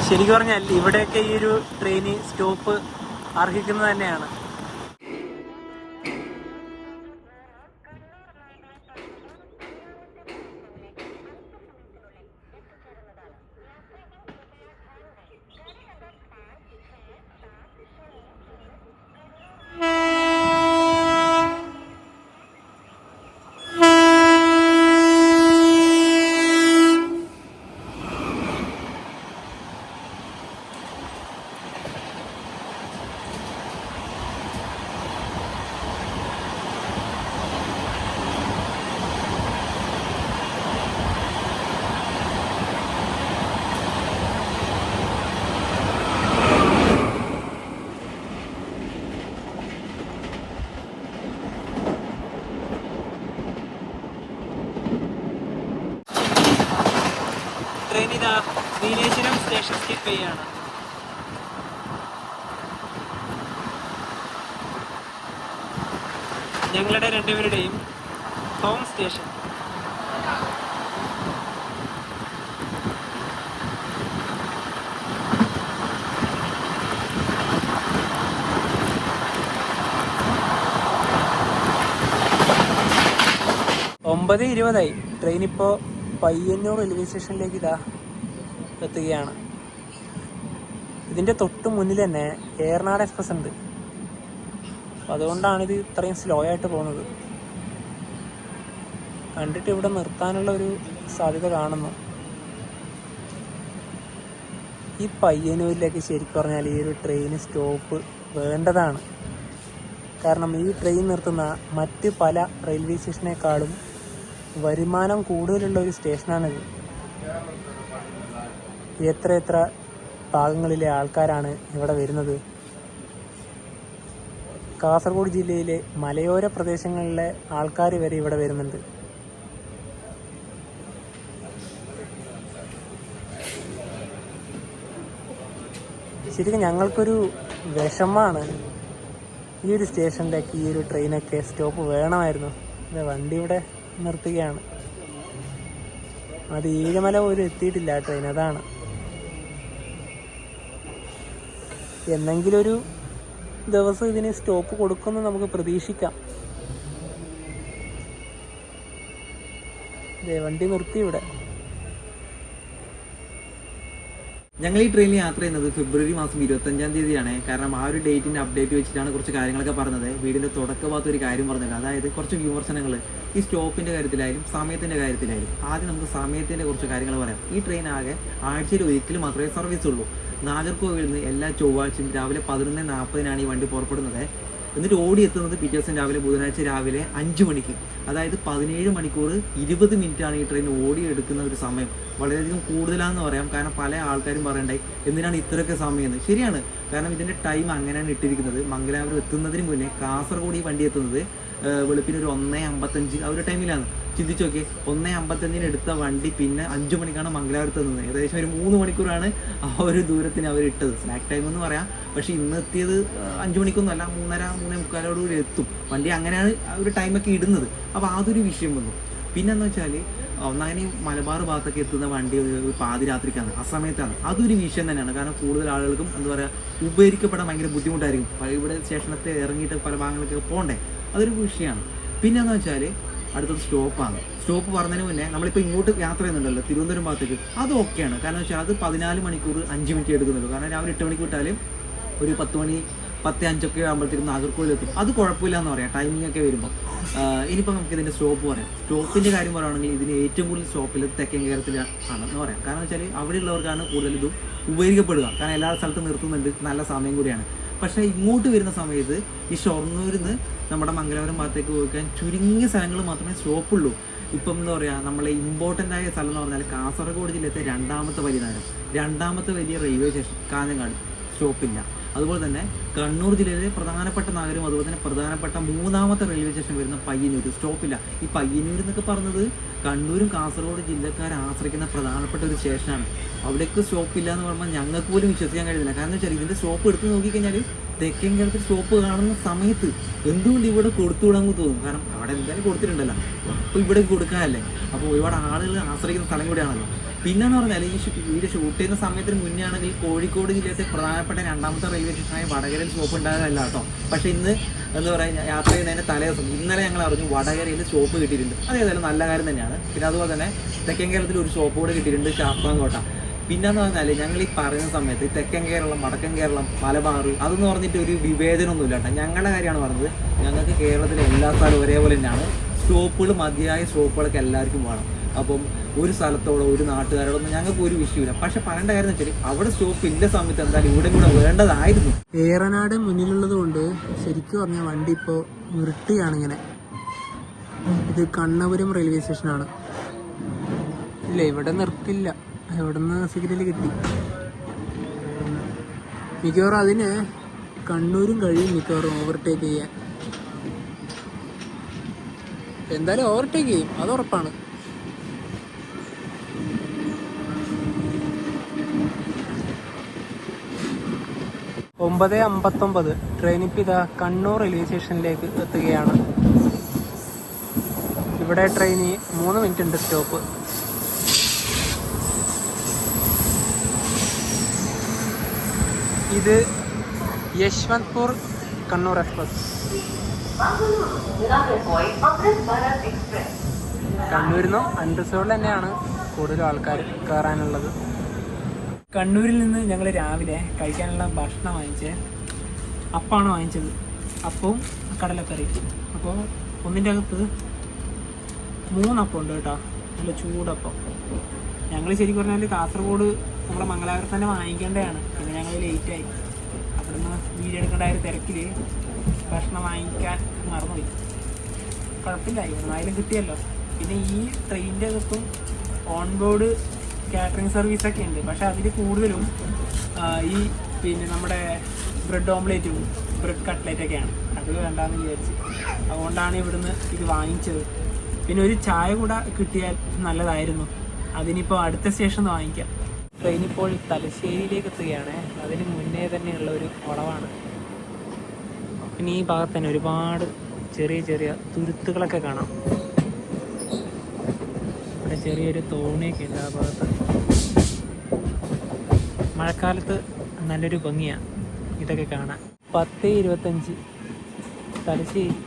ശരിക്കും പറഞ്ഞാൽ ഇവിടെയൊക്കെ ഈ ഒരു ട്രെയിൻ സ്റ്റോപ്പ് അർഹിക്കുന്നത് തന്നെയാണ്. നീലേശ്വരം സ്റ്റേഷൻ സ്കിപ്പ് ചെയ്യാണ്. ഞങ്ങളുടെ രണ്ടുപേരുടെയും ഹോം സ്റ്റേഷൻ. ഒമ്പത് 20 ട്രെയിൻ ഇപ്പോൾ പയ്യന്നൂർ റെയിൽവേ സ്റ്റേഷനിലേക്ക് എത്തുകയാണ്. ഇതിൻ്റെ തൊട്ട് മുന്നിൽ തന്നെ ഏറനാട് എക്സ്പ്രസ് ഉണ്ട്. അപ്പോൾ അതുകൊണ്ടാണ് ഇത് ഇത്രയും സ്ലോ ആയിട്ട് പോകുന്നത്. കണ്ടിട്ട് ഇവിടെ നിർത്താനുള്ള ഒരു സാധ്യത കാണുന്നു. ഈ പയ്യന്നൂരിലേക്ക് ശരിക്കും പറഞ്ഞാൽ ഈ ഒരു ട്രെയിൻ സ്റ്റോപ്പ് വേണ്ടതാണ്. കാരണം ഈ ട്രെയിൻ നിർത്തുന്ന മറ്റ് പല റെയിൽവേ സ്റ്റേഷനേക്കാളും വരുമാനം കൂടുതലുള്ള ഒരു സ്റ്റേഷനാണിത്. എത്ര ഭാഗങ്ങളിലെ ആൾക്കാരാണ് ഇവിടെ വരുന്നത്. കാസർഗോഡ് ജില്ലയിലെ മലയോര പ്രദേശങ്ങളിലെ ആൾക്കാർ വരെ ഇവിടെ വരുന്നുണ്ട്. ശരിക്കും ഞങ്ങൾക്കൊരു വിഷമമാണ്. ഈ ഒരു സ്റ്റേഷനിലേക്ക് ഈ ഒരു ട്രെയിനൊക്കെ സ്റ്റോപ്പ് വേണമായിരുന്നു. വണ്ടി ഇവിടെ നിർത്തുകയാണ്. അത് ഏഴുമല പോലും എത്തിയിട്ടില്ല ട്രെയിൻ. അതാണ്. എന്നെങ്കിലും ഒരു ദിവസം ഇതിന് സ്റ്റോപ്പ് കൊടുക്കുമെന്ന് നമുക്ക് പ്രതീക്ഷിക്കാം. വണ്ടി നിർത്തി ഇവിടെ.
ഞങ്ങൾ ഈ ട്രെയിനിൽ യാത്ര ചെയ്യുന്നത് ഫെബ്രുവരി മാസം 25-ാം തീയതിയാണ്. കാരണം ആ ഒരു ഡേറ്റിന്റെ അപ്ഡേറ്റ് വെച്ചിട്ടാണ് കുറച്ച് കാര്യങ്ങളൊക്കെ പറഞ്ഞത്. വീടിന്റെ തുടക്ക ഭാഗത്ത് ഒരു കാര്യം പറഞ്ഞില്ല. അതായത് കുറച്ച് വിമർശനങ്ങൾ ഈ സ്റ്റോപ്പിന്റെ കാര്യത്തിലായാലും സമയത്തിന്റെ കാര്യത്തിലായാലും. ആദ്യം നമുക്ക് സമയത്തിന്റെ കുറച്ച് കാര്യങ്ങൾ പറയാം. ഈ ട്രെയിൻ ആകെ ആഴ്ചയിൽ ഒരിക്കലും മാത്രമേ സർവീസ് ഉള്ളൂ. നാഗർകോവിലിൽ നിന്ന് എല്ലാ ചൊവ്വാഴ്ചയും രാവിലെ 11:40 ഈ വണ്ടി പുറപ്പെടുന്നത്. എന്നിട്ട് ഓടിയെത്തുന്നത് പിറ്റേ ദിവസം രാവിലെ ബുധനാഴ്ച രാവിലെ 5 മണിക്ക്. അതായത് 17 മണിക്കൂർ 20 മിനിറ്റാണ് ഈ ട്രെയിൻ ഓടിയെടുക്കുന്ന ഒരു സമയം. വളരെയധികം കൂടുതലാണെന്ന് പറയാം. കാരണം പല ആൾക്കാരും പറയണ്ടായി എന്തിനാണ് ഇത്രയൊക്കെ സമയം എന്ന്. ശരിയാണ്. കാരണം ഇതിൻ്റെ ടൈം അങ്ങനെയാണ് ഇട്ടിരിക്കുന്നത്. മംഗലാപുരം എത്തുന്നതിന് മുന്നേ കാസർഗോഡ് ഈ വണ്ടി എത്തുന്നത് വെളുപ്പിന് ഒരു 1:55 ആ ഒരു ടൈമിലാണ്. ചിന്തിച്ചു നോക്കി, 1:55 എടുത്ത വണ്ടി പിന്നെ 5 മണിക്കാണ് മംഗലാപുരത്ത് എത്തുന്നത്. ഏകദേശം ഒരു 3 മണിക്കൂറാണ് ആ ഒരു ദൂരത്തിന് അവരിട്ടത്. സ്ലാക്ക് ടൈം എന്ന് പറയാം. പക്ഷേ ഇന്ന് എത്തിയത് 5 മണിക്കൊന്നും അല്ല, 3:30-3:45 എത്തും വണ്ടി. അങ്ങനെയാണ് ആ ഒരു ടൈമൊക്കെ ഇടുന്നത്. അപ്പോൾ അതൊരു വിഷയം വന്നു. പിന്നെന്ന് വെച്ചാൽ ഒന്നങ്ങനെ മലബാർ ഭാഗത്തൊക്കെ എത്തുന്ന വണ്ടി ഒരു പാതിരാത്രിക്കാണ്, ആ സമയത്താണ്. അതൊരു വിഷയം തന്നെയാണ്. കാരണം കൂടുതൽ ആളുകൾക്കും എന്താ പറയുക ഉപകരിക്കപ്പെടാൻ ഭയങ്കര ബുദ്ധിമുട്ടായിരിക്കും. ഇവിടെ സ്റ്റേഷനത്തെ ഇറങ്ങിയിട്ട് പല ഭാഗങ്ങളിലേക്ക് പോകണ്ടേ, അതൊരു വിഷയമാണ്. പിന്നെന്ന് വെച്ചാൽ അടുത്തത് സ്റ്റോപ്പാണ്. സ്റ്റോപ്പ് പറഞ്ഞതിന് മുന്നേ നമ്മളിപ്പോൾ ഇങ്ങോട്ട് യാത്ര ചെയ്യുന്നുണ്ടല്ലോ തിരുവനന്തപുരം ഭാഗത്തേക്ക്, അത് ഓക്കെയാണ്. കാരണം വെച്ചാൽ അത് 14 മണിക്കൂർ 5 മിനിറ്റ് എടുക്കുന്നുള്ളൂ. കാരണം രാവിലെ 8 മണിക്ക് വിട്ടാലും ഒരു 10 മണി 10:05 ആകുമ്പോഴത്തേക്കും നാഗർകോവിലെത്തും. അത് കുഴപ്പമില്ല എന്ന് പറയാം ടൈമിംഗ് ഒക്കെ വരുമ്പോൾ. ഇനിയിപ്പോൾ നമുക്ക് ഇതിൻ്റെ സ്റ്റോപ്പ് പറയാം. സ്റ്റോപ്പിൻ്റെ കാര്യം പറയുകയാണെങ്കിൽ ഇതിന് ഏറ്റവും കൂടുതൽ സ്റ്റോപ്പിൽ തെക്കൻ കേരളത്തിലാണെന്ന് പറയാം. കാരണം വെച്ചാൽ അവിടെയുള്ളവർക്കാണ് കൂടുതൽ ഇതും ഉപകരിക്കപ്പെടുക. കാരണം എല്ലാ സ്ഥലത്തും നിർത്തുന്നുണ്ട്, നല്ല സമയം കൂടിയാണ്. പക്ഷേ ഇങ്ങോട്ട് വരുന്ന സമയത്ത് ഈ ഷൊർണൂരിൽ നിന്ന് നമ്മുടെ മംഗലാപുരം ഭാഗത്തേക്ക് പോയിക്കാൻ ചുരുങ്ങിയ സ്ഥലങ്ങൾ മാത്രമേ സ്റ്റോപ്പുള്ളൂ. ഇപ്പം എന്താ പറയുക, നമ്മളെ ഇമ്പോർട്ടൻ്റ് ആയ സ്ഥലം എന്ന് പറഞ്ഞാൽ കാസർഗോഡ് ജില്ലത്തെ രണ്ടാമത്തെ വലിയ നഗരം, രണ്ടാമത്തെ വലിയ റെയിൽവേ സ്റ്റേഷൻ കാഞ്ഞങ്ങാട് സ്റ്റോപ്പില്ല. അതുപോലെ തന്നെ കണ്ണൂർ ജില്ലയിലെ പ്രധാനപ്പെട്ട നഗരം, അതുപോലെ തന്നെ പ്രധാനപ്പെട്ട 3ാമത്തെ റെയിൽവേ സ്റ്റേഷൻ വരുന്ന പയ്യന്നൂർ സ്റ്റോപ്പില്ല. ഈ പയ്യന്നൂർ എന്നൊക്കെ പറഞ്ഞത് കണ്ണൂരും കാസർഗോഡ് ജില്ലക്കാരെ ആശ്രയിക്കുന്ന പ്രധാനപ്പെട്ട ഒരു സ്റ്റേഷനാണ്. അവിടേക്ക് സ്റ്റോപ്പില്ല എന്ന് പറയുമ്പോൾ ഞങ്ങൾക്ക് പോലും വിശ്വസിക്കാൻ കഴിയുന്നില്ല. കാരണം വെച്ചാൽ ഇതിൻ്റെ സ്റ്റോപ്പ് എടുത്ത് നോക്കിക്കഴിഞ്ഞാൽ തെക്കൻ കേരളത്തിൽ സ്റ്റോപ്പ് കാണുന്ന സമയത്ത് എന്തുകൊണ്ട് ഇവിടെ കൊടുത്തുവിടാമെന്ന് തോന്നും. കാരണം അവിടെ എന്തായാലും കൊടുത്തിട്ടുണ്ടല്ലോ, അപ്പോൾ ഇവിടെ കൊടുക്കാനല്ലേ. അപ്പോൾ ഒരുപാട് ആളുകൾ ആശ്രയിക്കുന്ന സ്ഥലം കൂടിയാണല്ലോ. പിന്നെന്ന് പറഞ്ഞാൽ ഈ വീഡിയോ ഷൂട്ട് ചെയ്യുന്ന സമയത്തിന് മുന്നേ ആണെങ്കിൽ കോഴിക്കോട് ജില്ലത്തെ പ്രധാനപ്പെട്ട 2ാമത്തെ റെയിൽവേ സ്റ്റേഷനായ വടകരയിൽ സ്റ്റോപ്പ് ഉണ്ടാകാനല്ല കേട്ടോ. പക്ഷേ ഇന്ന് എന്താ പറയുക, യാത്ര ചെയ്യുന്നതിൻ്റെ തലേ ദിവസം ഇന്നലെ ഞങ്ങൾ അറിഞ്ഞു വടകരയിൽ സ്റ്റോപ്പ് കിട്ടിയിട്ടുണ്ട്. അതേതായാലും നല്ല കാര്യം തന്നെയാണ്. പിന്നെ അതുപോലെ തന്നെ തെക്കൻ കേരളത്തിൽ ഒരു സ്റ്റോപ്പ് കൂടെ കിട്ടിയിട്ടുണ്ട്, ശാസ്താംകോട്ട. പിന്നെന്ന് പറഞ്ഞാൽ ഞങ്ങൾ ഈ പറയുന്ന സമയത്ത് തെക്കൻ കേരളം, വടക്കൻ കേരളം, മലബാർ അതെന്ന് പറഞ്ഞിട്ട് ഒരു വിവേചനമൊന്നുമില്ല കേട്ടോ. ഞങ്ങളുടെ കാര്യമാണ് പറഞ്ഞത്. ഞങ്ങൾക്ക് കേരളത്തിലെ എല്ലാ സ്ഥലവും ഒരേപോലെ തന്നെയാണ്. സ്റ്റോപ്പുകൾ മതിയായ സ്റ്റോപ്പുകളൊക്കെ എല്ലാവർക്കും വേണം. അപ്പം ഒരു സ്ഥലത്തോടോ ഒരു നാട്ടുകാരോടൊന്നും ഞങ്ങൾക്ക് ഒരു വിഷയമില്ല. പക്ഷെ പറയേണ്ട കാര്യം എന്ന് വെച്ചാൽ അവിടെ സ്റ്റോപ്പ് ഇല്ല സമയത്ത് എന്തായാലും ഇവിടെ കൂടെ വേണ്ടതായിരുന്നു.
ഏറനാട് മുന്നിലുള്ളത് കൊണ്ട് ശരിക്കും പറഞ്ഞാൽ വണ്ടി ഇപ്പോൾ നിർത്തിയാണ് ഇങ്ങനെ. ഇത് കണ്ണപുരം റെയിൽവേ സ്റ്റേഷനാണ്. ഇല്ല, ഇവിടെ നിർത്തില്ല. ഇവിടുന്ന് സിഗ്നൽ കിട്ടി. മിക്കവാറും അതിന് കണ്ണൂരും കഴിയും മിക്കവാറും ഓവർടേക്ക് ചെയ്യാൻ. എന്തായാലും ഓവർടേക്ക് ചെയ്യും, അത് ഉറപ്പാണ്. 9:59 ട്രെയിൻ ഇപ്പോൾ ഇതാ കണ്ണൂർ റെയിൽവേ സ്റ്റേഷനിലേക്ക് എത്തുകയാണ്. ഇവിടെ ട്രെയിന് 3 മിനിറ്റ് ഉണ്ട് സ്റ്റോപ്പ്. ഇത് യശ്വന്ത്പൂർ കണ്ണൂർ എക്സ്പ്രസ്. കണ്ണൂരിൽ നിന്നും അൺറിസർവ്ഡ് തന്നെയാണ് കൂടുതലും ആൾക്കാർ കയറാനുള്ളത്. കണ്ണൂരിൽ നിന്ന് ഞങ്ങൾ രാവിലെ കഴിക്കാനുള്ള ഭക്ഷണം വാങ്ങിച്ചത് അപ്പമാണ് വാങ്ങിച്ചത്. അപ്പവും കടലക്കറി. അപ്പോൾ ഒന്നിൻ്റെ അകത്ത് 3 അപ്പം ഉണ്ട് കേട്ടോ, നല്ല ചൂടപ്പം. ഞങ്ങൾ ശരിക്കും പറഞ്ഞാൽ കാസർഗോഡ് നമ്മുടെ മംഗലാപുരത്ത് തന്നെ വാങ്ങിക്കേണ്ടതാണ്. പിന്നെ ഞങ്ങൾ ലേറ്റായി. അവിടുന്ന് വീഡിയോ എടുക്കേണ്ട ഒരു തിരക്കിൽ ഭക്ഷണം വാങ്ങിക്കാൻ മറന്നുപോയി. കുഴപ്പമില്ല, ഇവിടുന്നായാലും കിട്ടിയല്ലോ. പിന്നെ ഈ ട്രെയിനിൻ്റെ അകത്തും ഓൺ ബോർഡ് കാറ്ററിംഗ് സർവീസൊക്കെ ഉണ്ട്. പക്ഷെ അതിൽ കൂടുതലും ഈ പിന്നെ നമ്മുടെ ബ്രെഡ് ഓംലേറ്റും ബ്രെഡ് കട്ട്ലേറ്റൊക്കെയാണ്. അത് വേണ്ടാന്ന് വിചാരിച്ച് അതുകൊണ്ടാണ് ഇവിടുന്ന് ഇത് വാങ്ങിച്ചത്. പിന്നെ ഒരു ചായ കൂടെ കിട്ടിയാൽ നല്ലതായിരുന്നു. അതിനിപ്പോൾ അടുത്ത സ്റ്റേഷനിൽ വാങ്ങിക്കാം. ട്രെയിനിപ്പോൾ തലശ്ശേരിയിലേക്ക് എത്തുകയാണ്. അതിന് മുന്നേ തന്നെയുള്ള ഒരു വളവാണ്. പിന്നെ ഈ ഭാഗത്ത് തന്നെ ഒരുപാട് ചെറിയ ചെറിയ തുരുത്തുകളൊക്കെ കാണാം. ഇവിടെ ചെറിയൊരു തോണിയൊക്കെ ഉണ്ട് ആ ഭാഗത്ത്. മഴക്കാലത്ത് നല്ലൊരു ഭംഗിയാണ് ഇതൊക്കെ കാണാൻ. 10:25 തലശ്ശേരി.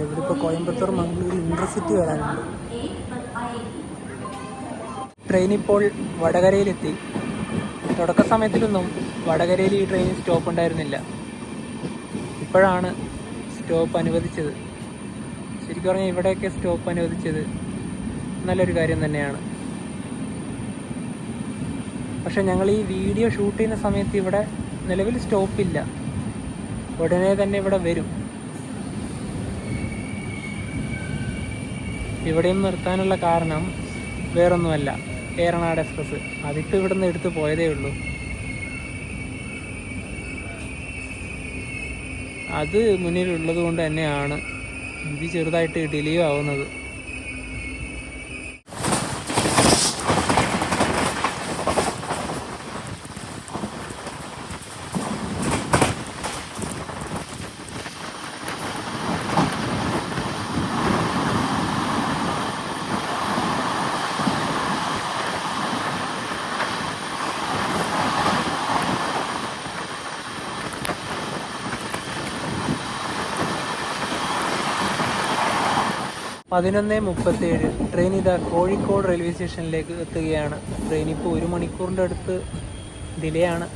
ഇവിടെ ഇപ്പോൾ കോയമ്പത്തൂർ മംഗളൂർ ഇന്റർസിറ്റി വരാനുണ്ട്. ട്രെയിൻ ഇപ്പോൾ വടകരയിലെത്തി. തുടക്ക സമയത്തിലൊന്നും വടകരയിൽ ഈ ട്രെയിൻ സ്റ്റോപ്പ് ഉണ്ടായിരുന്നില്ല. ഇപ്പോഴാണ് സ്റ്റോപ്പ് അനുവദിച്ചത്. ശരിക്കും പറഞ്ഞാൽ ഇവിടെയൊക്കെ സ്റ്റോപ്പ് അനുവദിച്ചത് നല്ലൊരു കാര്യം തന്നെയാണ്. പക്ഷെ ഞങ്ങൾ ഈ വീഡിയോ ഷൂട്ട് ചെയ്യുന്ന സമയത്ത് ഇവിടെ നിലവിൽ സ്റ്റോപ്പില്ല. ഉടനെ തന്നെ ഇവിടെ വരും. ഇവിടെയും നിർത്താനുള്ള കാരണം വേറൊന്നുമല്ല, ഏറനാട് എക്സ്പ്രസ്. അതിപ്പോൾ ഇവിടെ നിന്ന് എടുത്ത് പോയതേ ഉള്ളൂ. അത് മുന്നിലുള്ളത് കൊണ്ട് തന്നെയാണ് ഇത് ചെറുതായിട്ട് ഡിലേ ആവുന്നത്. പതിനൊന്ന് 37 ട്രെയിൻ ഇതാ കോഴിക്കോട് റെയിൽവേ സ്റ്റേഷനിലേക്ക് എത്തുകയാണ്. ട്രെയിൻ ഇപ്പോൾ 1 മണിക്കൂറിൻ്റെ അടുത്ത് ഡിലേ ആണ്.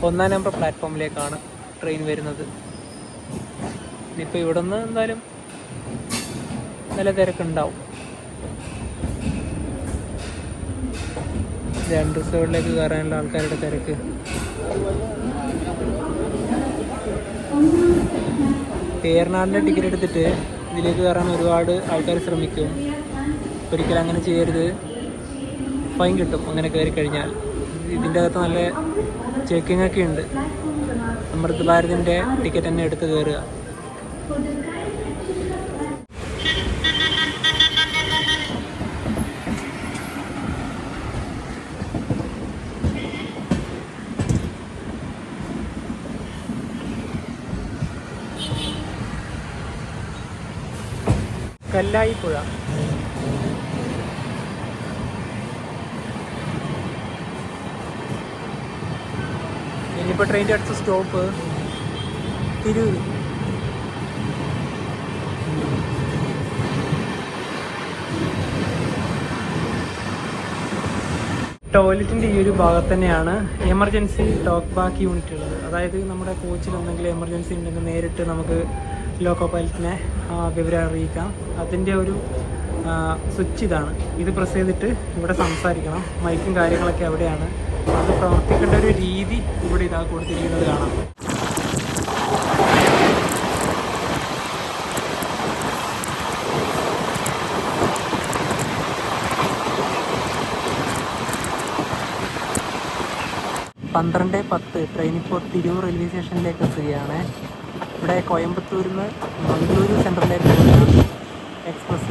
1-ാം നമ്പർ പ്ലാറ്റ്ഫോമിലേക്കാണ് ട്രെയിൻ വരുന്നത്. ഇനിയിപ്പോൾ ഇവിടെ നിന്ന് എന്തായാലും നല്ല തിരക്കുണ്ടാവും. അൺറിസർവ്ഡിലേക്ക് കയറാനുള്ള ആൾക്കാരുടെ തിരക്ക്. ഏറനാടിൻ്റെ ടിക്കറ്റ് എടുത്തിട്ട് ഇതിലേക്ക് കയറാൻ ഒരുപാട് ആൾക്കാർ ശ്രമിക്കും. ഒരിക്കലും അങ്ങനെ ചെയ്യരുത്, ഫൈൻ കിട്ടും അങ്ങനെ കയറി കഴിഞ്ഞാൽ. ഇതിൻ്റെ അകത്ത് നല്ല ചെക്കിംഗ് ഒക്കെ ഉണ്ട്. അമൃത് ഭാരതിൻ്റെ ടിക്കറ്റ് തന്നെ എടുത്ത് കയറുക. കല്ലായിപ്പുഴ. ഇനിയിപ്പോൾ ട്രെയിനിൻ്റെ അടുത്ത സ്റ്റോപ്പ് തിരൂർ. ടോയ്ലറ്റിൻ്റെ ഈ ഒരു ഭാഗത്ത് തന്നെയാണ് എമർജൻസി ടോക്ക് ബാക്ക് യൂണിറ്റ് ഉള്ളത്. അതായത് നമ്മുടെ കോച്ചിൽ എന്തെങ്കിലും എമർജൻസി ഉണ്ടെങ്കിൽ നേരിട്ട് നമുക്ക് ലോക്കോ പൈലറ്റിനെ വിവരം അറിയിക്കാം. അതിൻ്റെ ഒരു സ്വിച്ച് ഇതാണ്. ഇത് പ്രസ് ചെയ്തിട്ട് ഇവിടെ സംസാരിക്കണം. മൈക്കും കാര്യങ്ങളൊക്കെ അവിടെയാണ്. അത് പ്രവർത്തിക്കേണ്ട ഒരു രീതി ഇവിടെ ഇതാ കൊടുത്തിരിക്കുന്നത് കാണാം. 12:10 ട്രെയിൻ ഇപ്പോൾ തിരൂർ റെയിൽവേ സ്റ്റേഷനിലേക്ക് എത്തുകയാണ്. ഇവിടെ കോയമ്പത്തൂരിൽ നിന്ന് മംഗളൂരു സെൻട്രലിലേക്ക് പോകുന്ന എക്സ്പ്രസ്.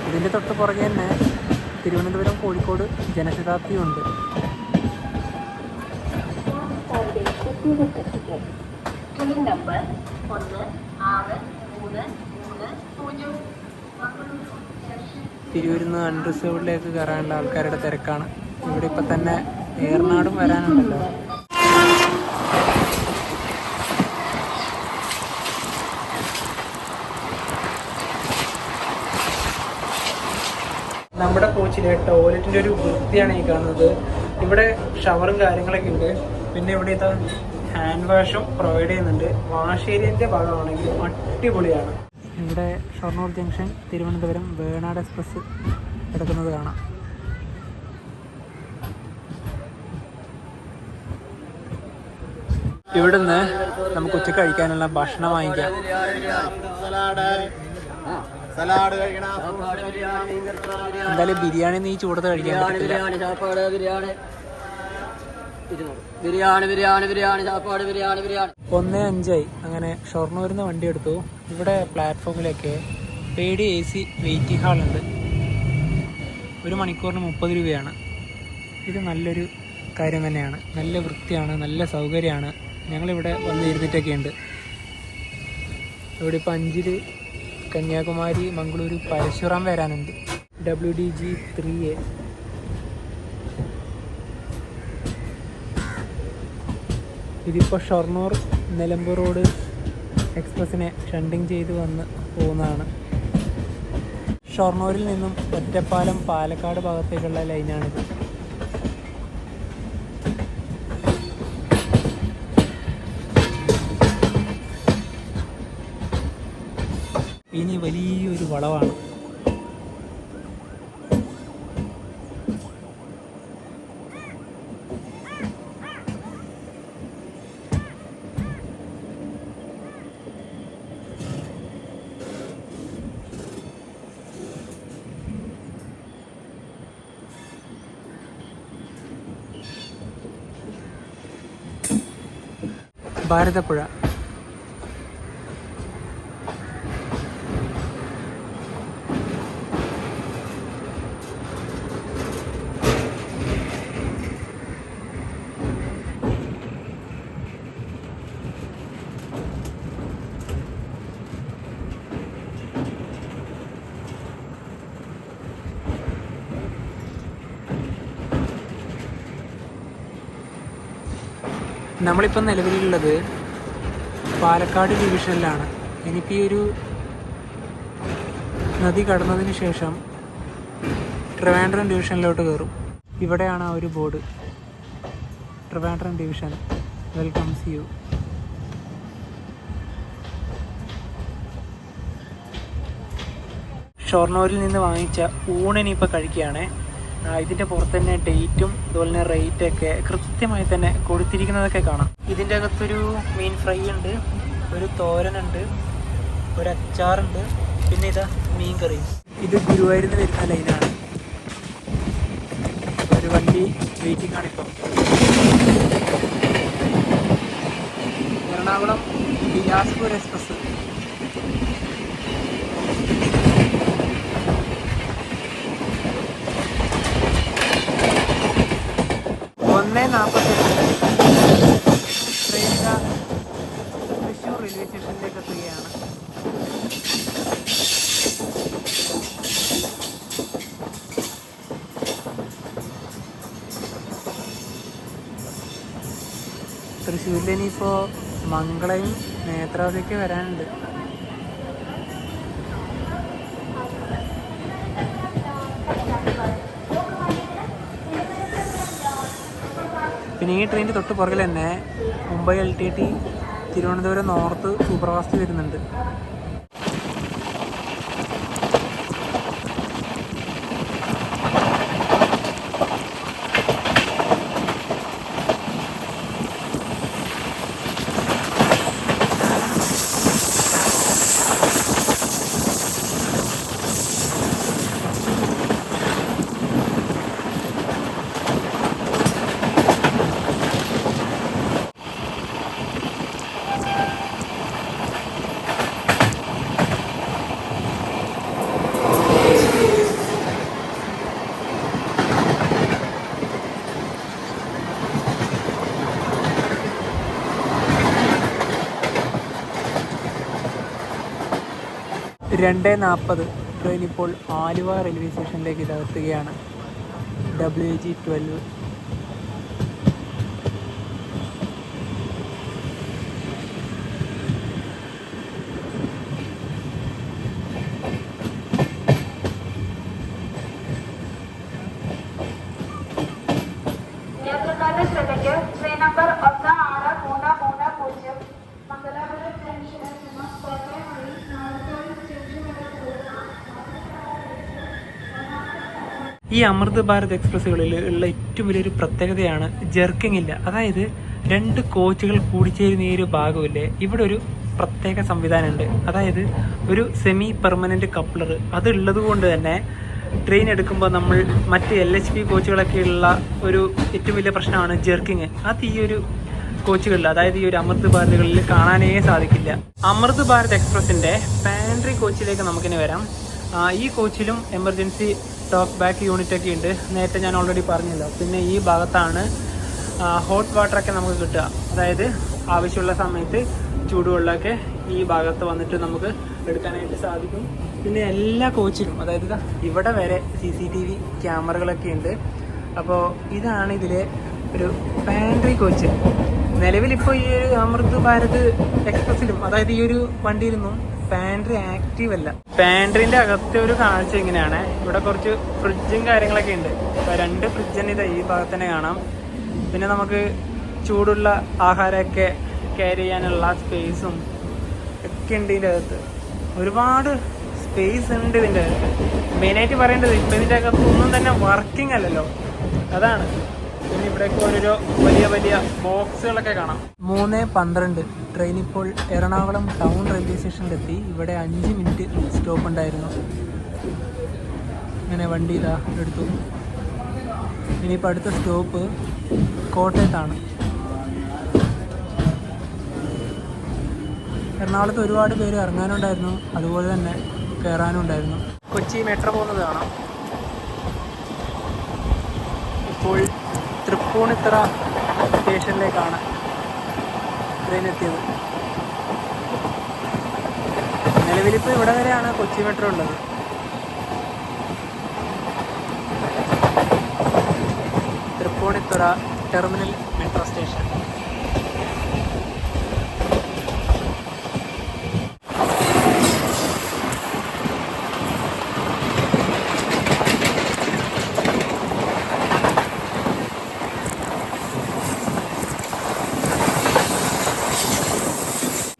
ഇതിൻ്റെ തൊട്ട് പുറകെ തന്നെ തിരുവനന്തപുരം കോഴിക്കോട് ജനശതാബ്ദിയും ഉണ്ട്.
Train number 1630.
തിരൂരിൽ നിന്ന് അൺറിസർവ്ഡിലേക്ക് കയറാനുള്ള ആൾക്കാരുടെ തിരക്കാണ്. ഇവിടെ ഇപ്പം തന്നെ ഏറനാടും വരാനുണ്ടല്ലോ. നമ്മുടെ കോച്ചിലെ ടോയ്ലറ്റിൻ്റെ ഒരു വൃത്തിയാണ് ഈ കാണുന്നത്. ഇവിടെ ഷവറും കാര്യങ്ങളൊക്കെ ഉണ്ട്. പിന്നെ ഇവിടെ ഇതാ ഹാൻഡ് വാഷും പ്രൊവൈഡ് ചെയ്യുന്നുണ്ട്. വാഷ് ഏരിയൻ്റെ ഭാഗമാണെങ്കിൽ അടിപൊളിയാണ്. ഇവിടെ ഷൊർണൂർ ജംഗ്ഷൻ തിരുവനന്തപുരം വേണാട് എക്സ്പ്രസ് കിടക്കുന്നത് കാണാം. ഇവിടുന്ന് നമുക്ക് ഉച്ചയ്ക്ക് കഴിക്കാനുള്ള ഭക്ഷണം വാങ്ങിക്കാം. എന്തായാലും ബിരിയാണി നീ ചൂടത്ത് കഴിക്കാൻ പറ്റില്ല.
ബിരിയാണി ചാപ്പാട് ബിരിയാണി.
1:05 അങ്ങനെ ഷൊർണൂരിൽ നിന്ന് വണ്ടി എടുത്തു. ഇവിടെ പ്ലാറ്റ്ഫോമിലൊക്കെ പെയ്ഡ് AC വെയിറ്റിംഗ് ഹാളുണ്ട്. 1 മണിക്കൂറിന് 30 രൂപയാണ്. ഇത് നല്ലൊരു കാര്യം തന്നെയാണ്. നല്ല വൃത്തിയാണ്, നല്ല സൗകര്യമാണ്. ഞങ്ങളിവിടെ വന്ന് ഇരുന്നിട്ടൊക്കെ ഉണ്ട്. ഇവിടെ ഇപ്പോൾ 5 കന്യാകുമാരി മംഗളൂരു പരശുറാം വരാനുണ്ട്. WDG 3A. ഇതിപ്പോൾ ഷൊർണൂർ നിലമ്പൂർ റോഡ് എക്സ്പ്രസ്സിനെ ഷണ്ടിങ് ചെയ്ത് വന്ന് പോകുന്നതാണ്. ഷൊർണൂരിൽ നിന്നും ഒറ്റപ്പാലം പാലക്കാട് ഭാഗത്തേക്കുള്ള ലൈനാണിത്. ഇനി വലിയൊരു വളവാണ്. ഭാരതപ്പുഴ. നമ്മളിപ്പം നിലവിലുള്ളത് പാലക്കാട് ഡിവിഷനിലാണ്. ഇനിയിപ്പോൾ ഈ ഒരു നദി കടന്നതിന് ശേഷം ട്രിവാൻഡ്രം ഡിവിഷനിലോട്ട് കയറും. ഇവിടെയാണ് ആ ഒരു board, Trivandrum division welcomes you. ഷൊർണൂരിൽ നിന്ന് വാങ്ങിച്ച ഊണിനിപ്പോൾ കഴിക്കുകയാണ്. ഇതിൻ്റെ പുറത്ത് തന്നെ ഡേറ്റും അതുപോലെ തന്നെ റേറ്റൊക്കെ കൃത്യമായി തന്നെ കൊടുത്തിരിക്കുന്നതൊക്കെ കാണാം. ഇതിൻ്റെ അകത്തൊരു മീൻ ഫ്രൈ ഉണ്ട്, ഒരു തോരനുണ്ട്, ഒരു അച്ചാറുണ്ട്, പിന്നെ ഇതാ മീൻ കറി. ഇത് ഗുരുവായൂരിൽ നിന്ന് വരുന്ന ലൈനാണ്. ഒരു വണ്ടി വെയിറ്റിംഗ് ആണിപ്പം. Ernakulam Bilaspur express. Train Thrissur railway സ്റ്റേഷനിലേക്ക് എത്തുകയാണ്. തൃശ്ശൂരിൽ ഇനിയിപ്പോൾ മംഗളയും നേത്രാവതിയൊക്കെ വരാനുണ്ട്. പിന്നെ ഈ ട്രെയിനിൻ്റെ തൊട്ട് പുറകിൽ തന്നെ Mumbai LTT Thiruvananthapuram north superfast വരുന്നുണ്ട്. 2:40 ട്രെയിൻ ഇപ്പോൾ ആലുവ റെയിൽവേ സ്റ്റേഷനിലേക്ക് എത്തുകയാണ്. WG12.
ട്രെയിൻ നമ്പർ 1630 മംഗലാപുരം ജംഗ്ഷനിൽ നിന്നും കോട്ടയം വഴി നാളത്തോളം സ്റ്റേഷൻ വരെ പോകുക.
ഈ അമൃത് ഭാരത് എക്സ്പ്രസ്സുകളിൽ ഉള്ള ഏറ്റവും വലിയൊരു പ്രത്യേകതയാണ് ജെർക്കിംഗ് ഇല്ല. അതായത് 2 കോച്ചുകൾ കൂടിച്ചേരുന്ന ഈ ഒരു ഭാഗമില്ലേ, ഇവിടെ ഒരു പ്രത്യേക സംവിധാനമുണ്ട്. അതായത് ഒരു സെമി പെർമനന്റ് കപ്ലർ അതുള്ളത് കൊണ്ട് തന്നെ ട്രെയിൻ എടുക്കുമ്പോൾ നമ്മൾ മറ്റ് LHP കോച്ചുകളൊക്കെ ഉള്ള ഒരു ഏറ്റവും വലിയ പ്രശ്നമാണ് ജെർക്കിങ്. അത് ഈ ഒരു കോച്ചുകളിൽ, അതായത് ഈ ഒരു അമൃത് ഭാരതുകളിൽ കാണാനേ സാധിക്കില്ല. അമൃത് ഭാരത് എക്സ്പ്രസിന്റെ പാൻട്രി കോച്ചിലേക്ക് നമുക്കിനി വരാം. ഈ കോച്ചിലും എമർജൻസി ടോക്ക് ബാക്ക് യൂണിറ്റ് ഒക്കെ ഉണ്ട്, നേരത്തെ ഞാൻ ഓൾറെഡി പറഞ്ഞല്ലോ. പിന്നെ ഈ ഭാഗത്താണ് ഹോട്ട് വാട്ടറൊക്കെ നമുക്ക് കിട്ടുക. അതായത് ആവശ്യമുള്ള സമയത്ത് ചൂടുവെള്ളമൊക്കെ ഈ ഭാഗത്ത് വന്നിട്ട് നമുക്ക് എടുക്കാനായിട്ട് സാധിക്കും. പിന്നെ എല്ലാ കോച്ചിലും, അതായത് ഇവിടെ വരെ CCTV ക്യാമറകളൊക്കെ ഉണ്ട്. അപ്പോൾ ഇതാണ് ഇതിലെ ഒരു പാൻട്രി കോച്ച്. നിലവിലിപ്പോൾ ഈ ഒരു അമൃത് ഭാരത് എക്സ്പ്രസിലും, അതായത് ഈ ഒരു വണ്ടിയിലൊന്നും പാൻട്രി ആക്റ്റീവ് അല്ല. പാൻട്രിന്റെ അകത്തെ ഒരു കാഴ്ച ഇങ്ങനെയാണ്. ഇവിടെ കുറച്ച് ഫ്രിഡ്ജും കാര്യങ്ങളൊക്കെ ഉണ്ട്. 2 ഫ്രിഡ്ജ് തന്നെ ഈ ഭാഗത്ത് തന്നെ കാണാം. പിന്നെ നമുക്ക് ചൂടുള്ള ആഹാരമൊക്കെ ക്യാരി ചെയ്യാനുള്ള സ്പേസും ഒക്കെ ഉണ്ട് ഇതിൻ്റെ അകത്ത്. ഒരുപാട് സ്പേസ് ഉണ്ട് ഇതിൻ്റെ അകത്ത്. മെയിനായിട്ട് പറയേണ്ടത് ഇപ്പം ഇതിൻ്റെ അകത്ത് ഒന്നും തന്നെ വർക്കിംഗ് അല്ലല്ലോ, അതാണ്. പിന്നെ ഇവിടേക്ക് ഓരോരോ വലിയ വലിയ ബോക്സുകളൊക്കെ കാണാം. 3:12 ട്രെയിൻ ഇപ്പോൾ എറണാകുളം ടൗൺ റെയിൽവേ സ്റ്റേഷനിലെത്തി. ഇവിടെ 5 മിനിറ്റ് സ്റ്റോപ്പ് ഉണ്ടായിരുന്നു. ഇങ്ങനെ വണ്ടി ഇതാ എടുത്തു. ഇനിയിപ്പോൾ അടുത്ത സ്റ്റോപ്പ് കോട്ടയത്താണ്. എറണാകുളത്ത് ഒരുപാട് പേര് ഇറങ്ങാനുണ്ടായിരുന്നു, അതുപോലെ തന്നെ കയറാനും ഉണ്ടായിരുന്നു. കൊച്ചി മെട്രോ പോകുന്നത് കാണാം. ഇപ്പോൾ തൃപ്പൂണിത്തറ സ്റ്റേഷനിലേക്കാണ് ട്രെയിൻ എത്തിയത്. നിലവിലിപ്പോൾ ഇവിടെ വരെയാണ് കൊച്ചി മെട്രോ ഉള്ളത്. Thrippunithura terminal metro station.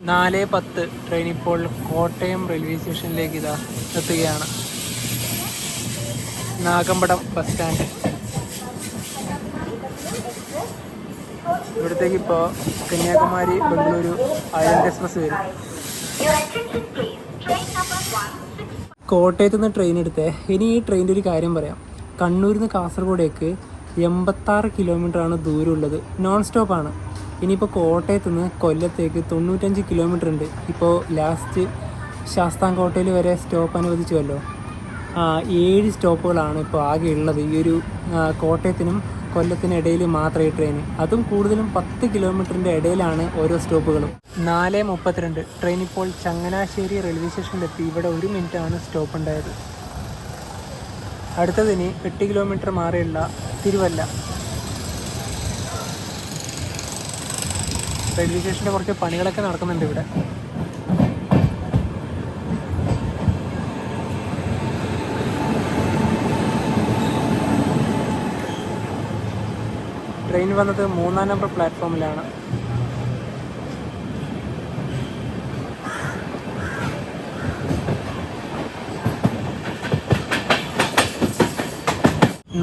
നാല് 10 ട്രെയിൻ ഇപ്പോൾ കോട്ടയം റെയിൽവേ സ്റ്റേഷനിലേക്ക് എത്തുകയാണ്. Nagampadam bus stand. ഇവിടത്തേക്ക് ഇപ്പോൾ കന്യാകുമാരി ബംഗളൂരു ഐലൻഡ് എക്സ്പ്രസ് വരും. കോട്ടയത്ത് നിന്ന് ട്രെയിൻ എടുത്തേ. ഇനി ഈ ട്രെയിനിൻ്റെ ഒരു കാര്യം പറയാം. കണ്ണൂരിൽ നിന്ന് കാസർഗോഡേക്ക് 86 കിലോമീറ്ററാണ് ദൂരമുള്ളത്. നോൺ സ്റ്റോപ്പാണ്. ഇനിയിപ്പോൾ കോട്ടയത്ത് നിന്ന് കൊല്ലത്തേക്ക് 95 കിലോമീറ്റർ ഉണ്ട്. ഇപ്പോൾ ലാസ്റ്റ് ശാസ്താംകോട്ടയിൽ വരെ സ്റ്റോപ്പ് അനുവദിച്ചുവല്ലോ. 7 സ്റ്റോപ്പുകളാണ് ഇപ്പോൾ ആകെ ഉള്ളത് ഈ ഒരു കോട്ടയത്തിനും കൊല്ലത്തിനും ഇടയിൽ മാത്രമേ ട്രെയിൻ. അതും കൂടുതലും 10 കിലോമീറ്ററിൻ്റെ ഇടയിലാണ് ഓരോ സ്റ്റോപ്പുകളും. 4:32 ട്രെയിൻ ഇപ്പോൾ ചങ്ങനാശ്ശേരി റെയിൽവേ സ്റ്റേഷനിലെത്തി. ഇവിടെ 1 മിനിറ്റാണ് സ്റ്റോപ്പ് ഉണ്ടായത്. അടുത്തതിന് 8 കിലോമീറ്റർ മാറിയുള്ള തിരുവല്ല റെയിൽവേ സ്റ്റേഷൻ്റെ കുറച്ച് പണികളൊക്കെ നടക്കുന്നുണ്ട് ഇവിടെ. ട്രെയിൻ വന്നത് 3-ാം നമ്പർ പ്ലാറ്റ്ഫോമിലാണ്.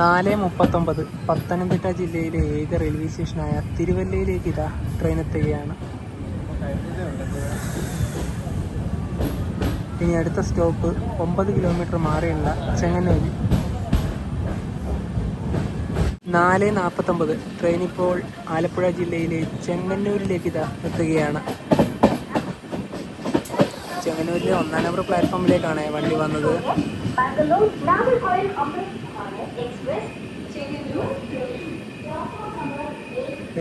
നാല് 39 പത്തനംതിട്ട ജില്ലയിലെ ഏക റെയിൽവേ സ്റ്റേഷനായ തിരുവല്ലയിലേക്ക് ട്രെയിൻ എത്തുകയാണ്. ഇനി അടുത്ത സ്റ്റോപ്പ് 9 കിലോമീറ്റർ മാറിയുള്ള ചെങ്ങന്നൂർ. 4:49 ട്രെയിൻ ഇപ്പോൾ ആലപ്പുഴ ജില്ലയിലെ ചെങ്ങന്നൂരിലേക്ക് എത്തുകയാണ്. ചെങ്ങന്നൂരിലെ 1-ാം നമ്പർ പ്ലാറ്റ്ഫോമിലേക്കാണ് വണ്ടി വന്നത്.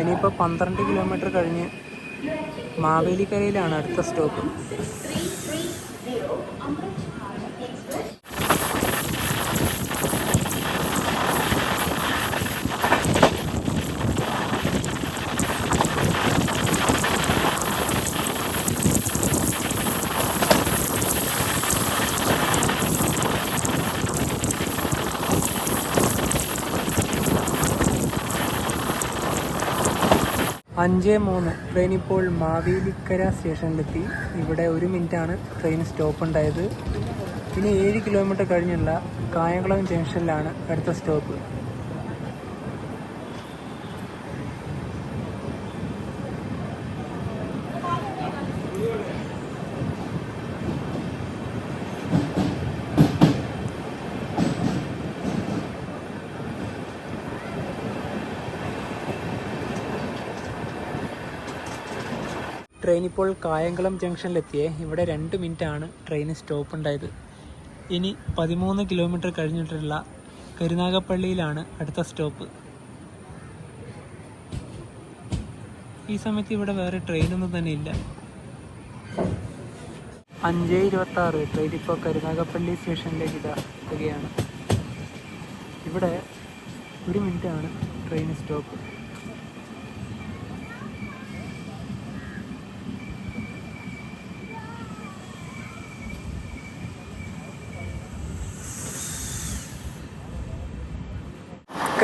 ഇനിയിപ്പോൾ 12 കിലോമീറ്റർ കഴിഞ്ഞ് മാവേലിക്കരയിലാണ് അടുത്ത സ്റ്റോപ്പ്. 5:03 ട്രെയിൻ ഇപ്പോൾ മാവേലിക്കര സ്റ്റേഷനിലെത്തി. ഇവിടെ 1 മിനിറ്റാണ് ട്രെയിൻ സ്റ്റോപ്പ് ഉണ്ടായത്. ഇനി 7 കിലോമീറ്റർ കഴിഞ്ഞുള്ള കായംകുളം ജംഗ്ഷനിലാണ് അടുത്ത സ്റ്റോപ്പ്. ട്രെയിൻ ഇപ്പോൾ കായംകുളം ജംഗ്ഷനിലെത്തിയേ. ഇവിടെ 2 മിനിറ്റാണ് ട്രെയിൻ സ്റ്റോപ്പ് ഉണ്ടായത്. ഇനി 13 കിലോമീറ്റർ കഴിഞ്ഞിട്ടുള്ള കരുനാഗപ്പള്ളിയിലാണ് അടുത്ത സ്റ്റോപ്പ്. ഈ സമയത്ത് ഇവിടെ വേറെ ട്രെയിനൊന്നും തന്നെ ഇല്ല. 5:26 ട്രെയിൻ ഇപ്പോൾ കരുനാഗപ്പള്ളി സ്റ്റേഷനിലേക്ക് എത്തുകയാണ്. ഇവിടെ 1 മിനിറ്റാണ് ട്രെയിൻ സ്റ്റോപ്പ്.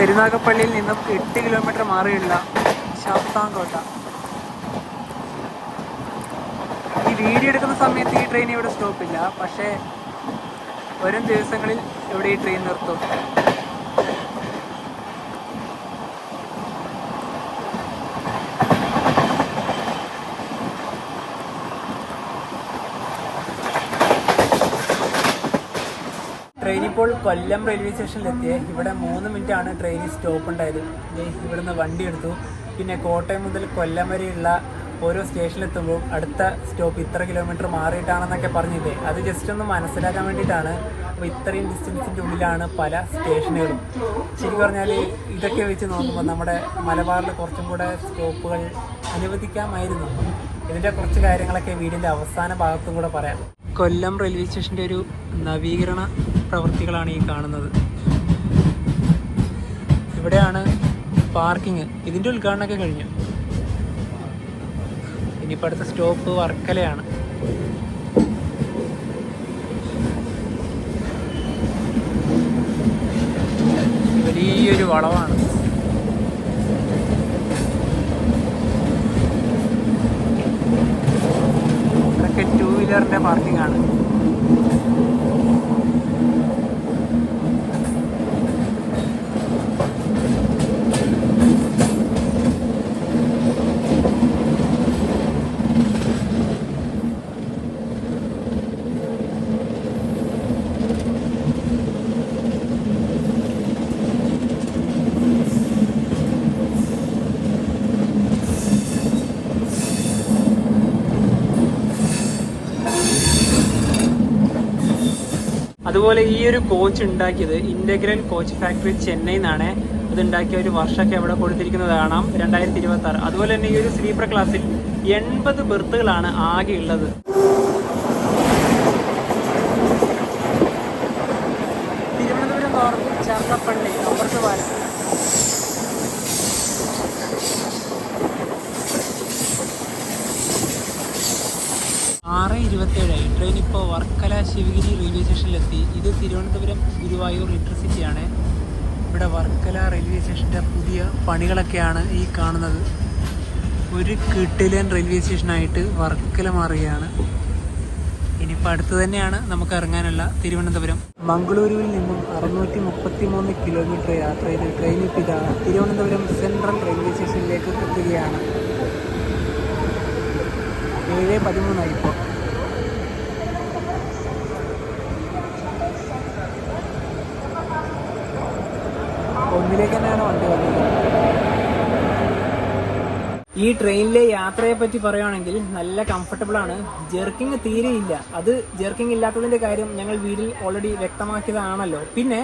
കരുനാഗപ്പള്ളിയിൽ നിന്നും 8 കിലോമീറ്റർ മാറിയുള്ള ശാസ്താംകോട്ട. ഈ വീഡിയോ എടുക്കുന്ന സമയത്ത് ഈ ട്രെയിൻ ഇവിടെ സ്റ്റോപ്പില്ല, പക്ഷേ വരും ദിവസങ്ങളിൽ ഇവിടെ ഈ ട്രെയിൻ നിർത്തും. ട്രെയിൻ ഇപ്പോൾ കൊല്ലം റെയിൽവേ സ്റ്റേഷനിലെത്തിയേ. ഇവിടെ 3 മിനിറ്റാണ് ട്രെയിൻ സ്റ്റോപ്പ് ഉണ്ടായത്. ഇവിടുന്ന് വണ്ടി എടുത്തു. പിന്നെ കോട്ടയം മുതൽ കൊല്ലം വരെയുള്ള ഓരോ സ്റ്റേഷനിലെത്തുമ്പോൾ അടുത്ത സ്റ്റോപ്പ് ഇത്ര കിലോമീറ്റർ മാറിയിട്ടാണെന്നൊക്കെ പറഞ്ഞില്ലേ, അത് ജസ്റ്റ് ഒന്ന് മനസ്സിലാക്കാൻ വേണ്ടിയിട്ടാണ്. അപ്പോൾ ഇത്രയും ഡിസ്റ്റൻസിൻ്റെ ഉള്ളിലാണ് പല സ്റ്റേഷനുകളും. ശരിക്കും പറഞ്ഞാൽ ഇതൊക്കെ വെച്ച് നോക്കുമ്പോൾ നമ്മുടെ മലബാറിൽ കുറച്ചും കൂടെ സ്റ്റോപ്പുകൾ അനുവദിക്കാമായിരുന്നു. ഇതിൻ്റെ കുറച്ച് കാര്യങ്ങളൊക്കെ വീടിൻ്റെ അവസാന ഭാഗത്തും കൂടെ പറയാം. കൊല്ലം റെയിൽവേ സ്റ്റേഷൻ്റെ ഒരു നവീകരണ പ്രവൃത്തികളാണ് ഈ കാണുന്നത്. ഇവിടെയാണ് പാർക്കിംഗ്. ഇതിൻ്റെ ഉദ്ഘാടനമൊക്കെ കഴിഞ്ഞു. ഇനിയിപ്പോൾ അടുത്ത സ്റ്റോപ്പ് വർക്കലയാണ്. വലിയൊരു വളവാണ്. ഇതൊക്കെ 2 വീലറിൻ്റെ പാർക്കിംഗ് ആണ്. അതുപോലെ ഈ ഒരു കോച്ച് ഉണ്ടാക്കിയത് ഇന്റഗ്രൽ കോച്ച് ഫാക്ടറി ചെന്നൈ എന്നാണ്. ഇത് ഉണ്ടാക്കിയ ഒരു വർഷമൊക്കെ അവിടെ കൊടുത്തിരിക്കുന്നത് കാണാം, 2026. അതുപോലെ തന്നെ ഈ ഒരു സ്ലീപ്പർ ക്ലാസ്സിൽ 80 ബെർത്തുകളാണ് ആകെ ഉള്ളത്. തിരുവനന്തപുരം നോർത്ത് ചർണപ്പള്ളി അപ്പുറത്ത് പാലം. ട്രെയിൻ ഇപ്പോൾ വർക്കല ശിവഗിരി റെയിൽവേ സ്റ്റേഷനിലെത്തി. ഇത് തിരുവനന്തപുരം ഗുരുവായൂർ ഇന്റർസിറ്റിയാണ്. ഇവിടെ വർക്കല റെയിൽവേ സ്റ്റേഷൻ്റെ പുതിയ പണികളൊക്കെയാണ് ഈ കാണുന്നത്. ഒരു കിട്ടിലൻ റെയിൽവേ സ്റ്റേഷനായിട്ട് വർക്കല മാറുകയാണ്. ഇനിയിപ്പോൾ അടുത്ത് തന്നെയാണ് നമുക്ക് ഇറങ്ങാനുള്ള തിരുവനന്തപുരം. മംഗളൂരുവിൽ നിന്നും 633 കിലോമീറ്റർ യാത്ര ചെയ്ത് ട്രെയിൻ ഇപ്പോൾ ഇതാ തിരുവനന്തപുരം സെൻട്രൽ റെയിൽവേ സ്റ്റേഷനിലേക്ക് എത്തുകയാണ്. 7:13 ഇപ്പോൾ. ഒന്നിലേക്ക് തന്നെയാണ് വണ്ടി വന്നത്. ഈ ട്രെയിനിലെ യാത്രയെ പറ്റി പറയുകയാണെങ്കിൽ നല്ല കംഫർട്ടബിൾ ആണ്. ജെർക്കിങ് തീരെയില്ല. അത് ജെർക്കിങ് ഇല്ലാത്തതിന്റെ കാര്യം ഞങ്ങൾ വീട്ടിൽ ഓൾറെഡി വ്യക്തമാക്കിയതാണല്ലോ. പിന്നെ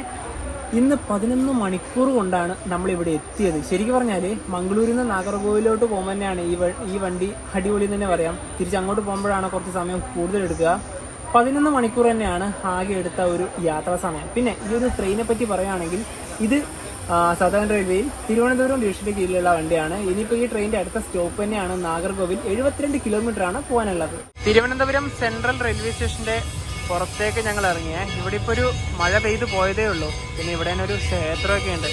ഇന്ന് 11 മണിക്കൂർ കൊണ്ടാണ് നമ്മളിവിടെ എത്തിയത്. ശരിക്കും പറഞ്ഞാൽ മംഗളൂരിൽ നിന്ന് നാഗർകോവിലോട്ട് പോകുമ്പോൾ തന്നെയാണ് ഈ വണ്ടി അടിപൊളി തന്നെ പറയാം. തിരിച്ചങ്ങോട്ട് പോകുമ്പോഴാണ് കുറച്ച് സമയം കൂടുതൽ എടുക്കുക. 11 മണിക്കൂർ തന്നെയാണ് ആകെ എടുത്ത ഒരു യാത്രാ സമയം. പിന്നെ ഈ ഒരു ട്രെയിനെ പറ്റി പറയുകയാണെങ്കിൽ ഇത് സദേൺ റെയിൽവേയിൽ തിരുവനന്തപുരം ഡിവിഷന്റെ കീഴിലുള്ള വണ്ടിയാണ്. ഇനിയിപ്പോൾ ഈ ട്രെയിനിന്റെ അടുത്ത സ്റ്റോപ്പ് തന്നെയാണ് നാഗർകോവിൽ. 72 കിലോമീറ്റർ ആണ് പോകാനുള്ളത്. തിരുവനന്തപുരം സെൻട്രൽ റെയിൽവേ സ്റ്റേഷന്റെ പുറത്തേക്ക് ഞങ്ങൾ ഇറങ്ങിയേ. ഇവിടെ ഇപ്പോൾ ഒരു മഴ പെയ്ത് പോയതേ ഉള്ളൂ. പിന്നെ ഇവിടെ തന്നെ ഒരു ക്ഷേത്രമൊക്കെ ഉണ്ട്.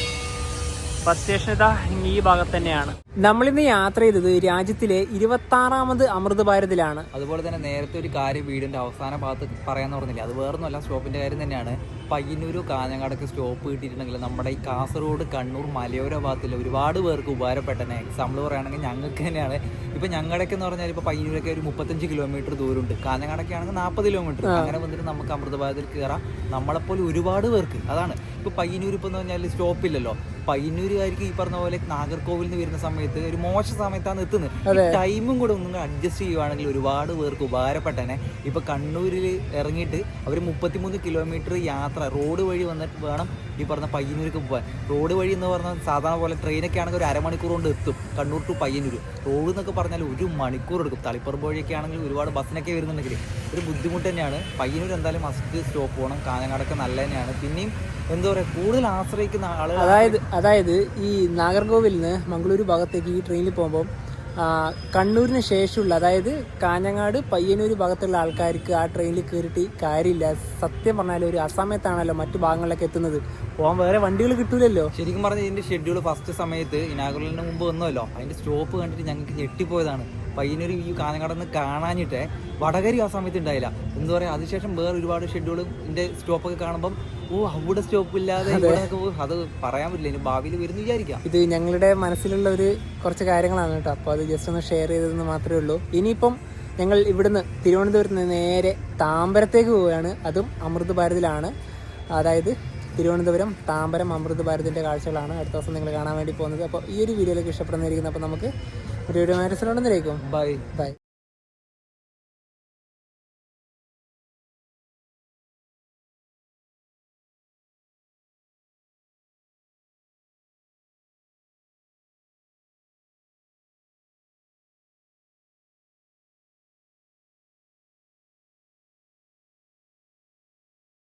ബസ് സ്റ്റേഷൻ ഇതാ ഈ ഭാഗത്ത് തന്നെയാണ്. നമ്മളിന്ന് യാത്ര ചെയ്തത് രാജ്യത്തിലെ 26ാമത് അമൃത് ഭാരതിലാണ്.
അതുപോലെ തന്നെ നേരത്തെ ഒരു കാര്യം വീടിന്റെ അവസാന ഭാഗത്ത് പറയാന്ന് പറഞ്ഞില്ലേ, അത് വേറൊന്നുമല്ല, സ്റ്റോപ്പിന്റെ കാര്യം തന്നെയാണ്. പയ്യന്നൂർ കാഞ്ഞങ്ങാടൊക്കെ സ്റ്റോപ്പ് കിട്ടിയിട്ടുണ്ടെങ്കിൽ നമ്മുടെ ഈ കാസർഗോഡ്, കണ്ണൂർ, മലയോര ഭാഗത്തിൽ ഒരുപാട് പേർക്ക് ഉപകാരപ്പെട്ടനെ. എക്സാമ്പിൾ പറയുകയാണെങ്കിൽ ഞങ്ങൾക്ക് തന്നെയാണ്. ഇപ്പം ഞങ്ങളുടെയൊക്കെ എന്ന് പറഞ്ഞാൽ ഇപ്പോൾ പയ്യന്നൂരൊക്കെ ഒരു 35 കിലോമീറ്റർ ദൂരമുണ്ട്, കാഞ്ഞങ്ങാടൊക്കെ ആണെങ്കിൽ 40 കിലോമീറ്റർ. അങ്ങനെ വന്നിട്ട് നമുക്ക് അമൃത് ഭാരതിൽ കയറാം. നമ്മളെപ്പോലെ ഒരുപാട് പേർക്ക് അതാണ്. ഇപ്പോൾ പയ്യന്നൂർ ഇപ്പോൾ എന്ന് പറഞ്ഞാൽ സ്റ്റോപ്പില്ലല്ലോ. പയ്യന്നൂരുകാർക്ക് ഈ പറഞ്ഞ പോലെ നാഗർകോവിൽ നിന്ന് വരുന്ന സമയത്ത് ഒരു മോശം സമയത്താണ് എത്തുന്നത്. ടൈമും കൂടെ ഒന്നും അഡ്ജസ്റ്റ് ചെയ്യുവാണെങ്കിൽ ഒരുപാട് പേർക്ക് ഉപകാരപ്പെട്ടനെ. ഇപ്പൊ കണ്ണൂരിൽ ഇറങ്ങിയിട്ട് അവർ 33 കിലോമീറ്റർ യാത്ര റോഡ് വഴി വന്നിട്ട് വേണം ഈ പറഞ്ഞ പയ്യന്നൂർക്ക് പോകാൻ. റോഡ് വഴി എന്ന് പറഞ്ഞാൽ സാധാരണ പോലെ ട്രെയിനൊക്കെ ആണെങ്കിൽ ഒരു അരമണിക്കൂർ കൊണ്ട് എത്തും കണ്ണൂർ ടു പയ്യന്നൂർ. റോഡ് എന്നൊക്കെ പറഞ്ഞാൽ 1 മണിക്കൂർ എടുക്കും. തളിപ്പറമ്പ് വഴിയൊക്കെ ആണെങ്കിൽ ഒരുപാട് ബസ്സിനൊക്കെ വരുന്നുണ്ടെങ്കിൽ ഒരു ബുദ്ധിമുട്ട് തന്നെയാണ്. പയ്യന്നൂർ എന്തായാലും മസ്റ്റ് സ്റ്റോപ്പ് പോകണം. കാഞ്ഞങ്ങാടൊക്കെ നല്ല തന്നെയാണ്. പിന്നെയും എന്താ പറയുക, കൂടുതൽ ആശ്രയിക്കുന്ന ആളുകൾ
അതായത് ഈ നാഗർകോവിൽ നിന്ന് മംഗളൂരു ഭാഗത്തേക്ക് ഈ ട്രെയിനിൽ പോകുമ്പോൾ കണ്ണൂരിന് ശേഷമുള്ള, അതായത് കാഞ്ഞങ്ങാട്, പയ്യന്നൂർ ഭാഗത്തുള്ള ആൾക്കാർക്ക് ആ ട്രെയിനിൽ കയറിയിട്ട് കാര്യമില്ല. സത്യം പറഞ്ഞാൽ ഒരു അസമയത്താണല്ലോ മറ്റു ഭാഗങ്ങളിലൊക്കെ എത്തുന്നത്. പോകാൻ വേറെ വണ്ടികൾ കിട്ടൂലല്ലോ.
ശരിക്കും പറഞ്ഞാൽ ഇതിന്റെ ഷെഡ്യൂൾ ഫസ്റ്റ് സമയത്ത് ഇനാഗുറലിന് മുമ്പ് വന്നല്ലോ, അതിന്റെ സ്റ്റോപ്പ് കണ്ടിട്ട് ഞങ്ങൾക്ക് ഞെട്ടിപ്പോയതാണ്. പയ്യന്നൂർ ഈ കാഞ്ഞങ്ങാടെന്ന് കാണാനിട്ട് വടകരി ആ സമയത്ത് ഉണ്ടായില്ല. എന്താ പറയുക, അതിനുശേഷം വേറെ ഒരുപാട് ഷെഡ്യൂളിന്റെ സ്റ്റോപ്പൊക്കെ കാണുമ്പം അവിടെ സ്റ്റോപ്പ് ഇല്ലാതെ അത് പറയാൻ പറ്റില്ല. ഇനി ഭാവിയിൽ വരുന്നു വിചാരിക്കാം.
ഇത് ഞങ്ങളുടെ മനസ്സിലുള്ള ഒരു കുറച്ച് കാര്യങ്ങളാണ് കേട്ടോ. അപ്പോൾ അത് ജസ്റ്റ് ഒന്ന് ഷെയർ ചെയ്തതെന്ന് മാത്രമേ ഉള്ളൂ. ഇനിയിപ്പം ഞങ്ങൾ ഇവിടുന്ന് തിരുവനന്തപുരത്ത് നിന്ന് നേരെ താമ്പരത്തേക്ക് പോവുകയാണ്. അതും അമൃത് ഭാരതിലാണ്. അതായത് തിരുവനന്തപുരം താമ്പരം അമൃത് ഭാരതിൻ്റെ കാഴ്ചകളാണ് അടുത്ത ദിവസം നിങ്ങൾ കാണാൻ വേണ്ടി പോകുന്നത്. അപ്പോൾ ഈ ഒരു വീഡിയോയിലേക്ക് ഇഷ്ടപ്പെടുന്നതായിരിക്കും. അപ്പോൾ നമുക്ക് ഒരു മനസ്സിലുണ്ടെന്നിരിക്കും.
Bye
bye.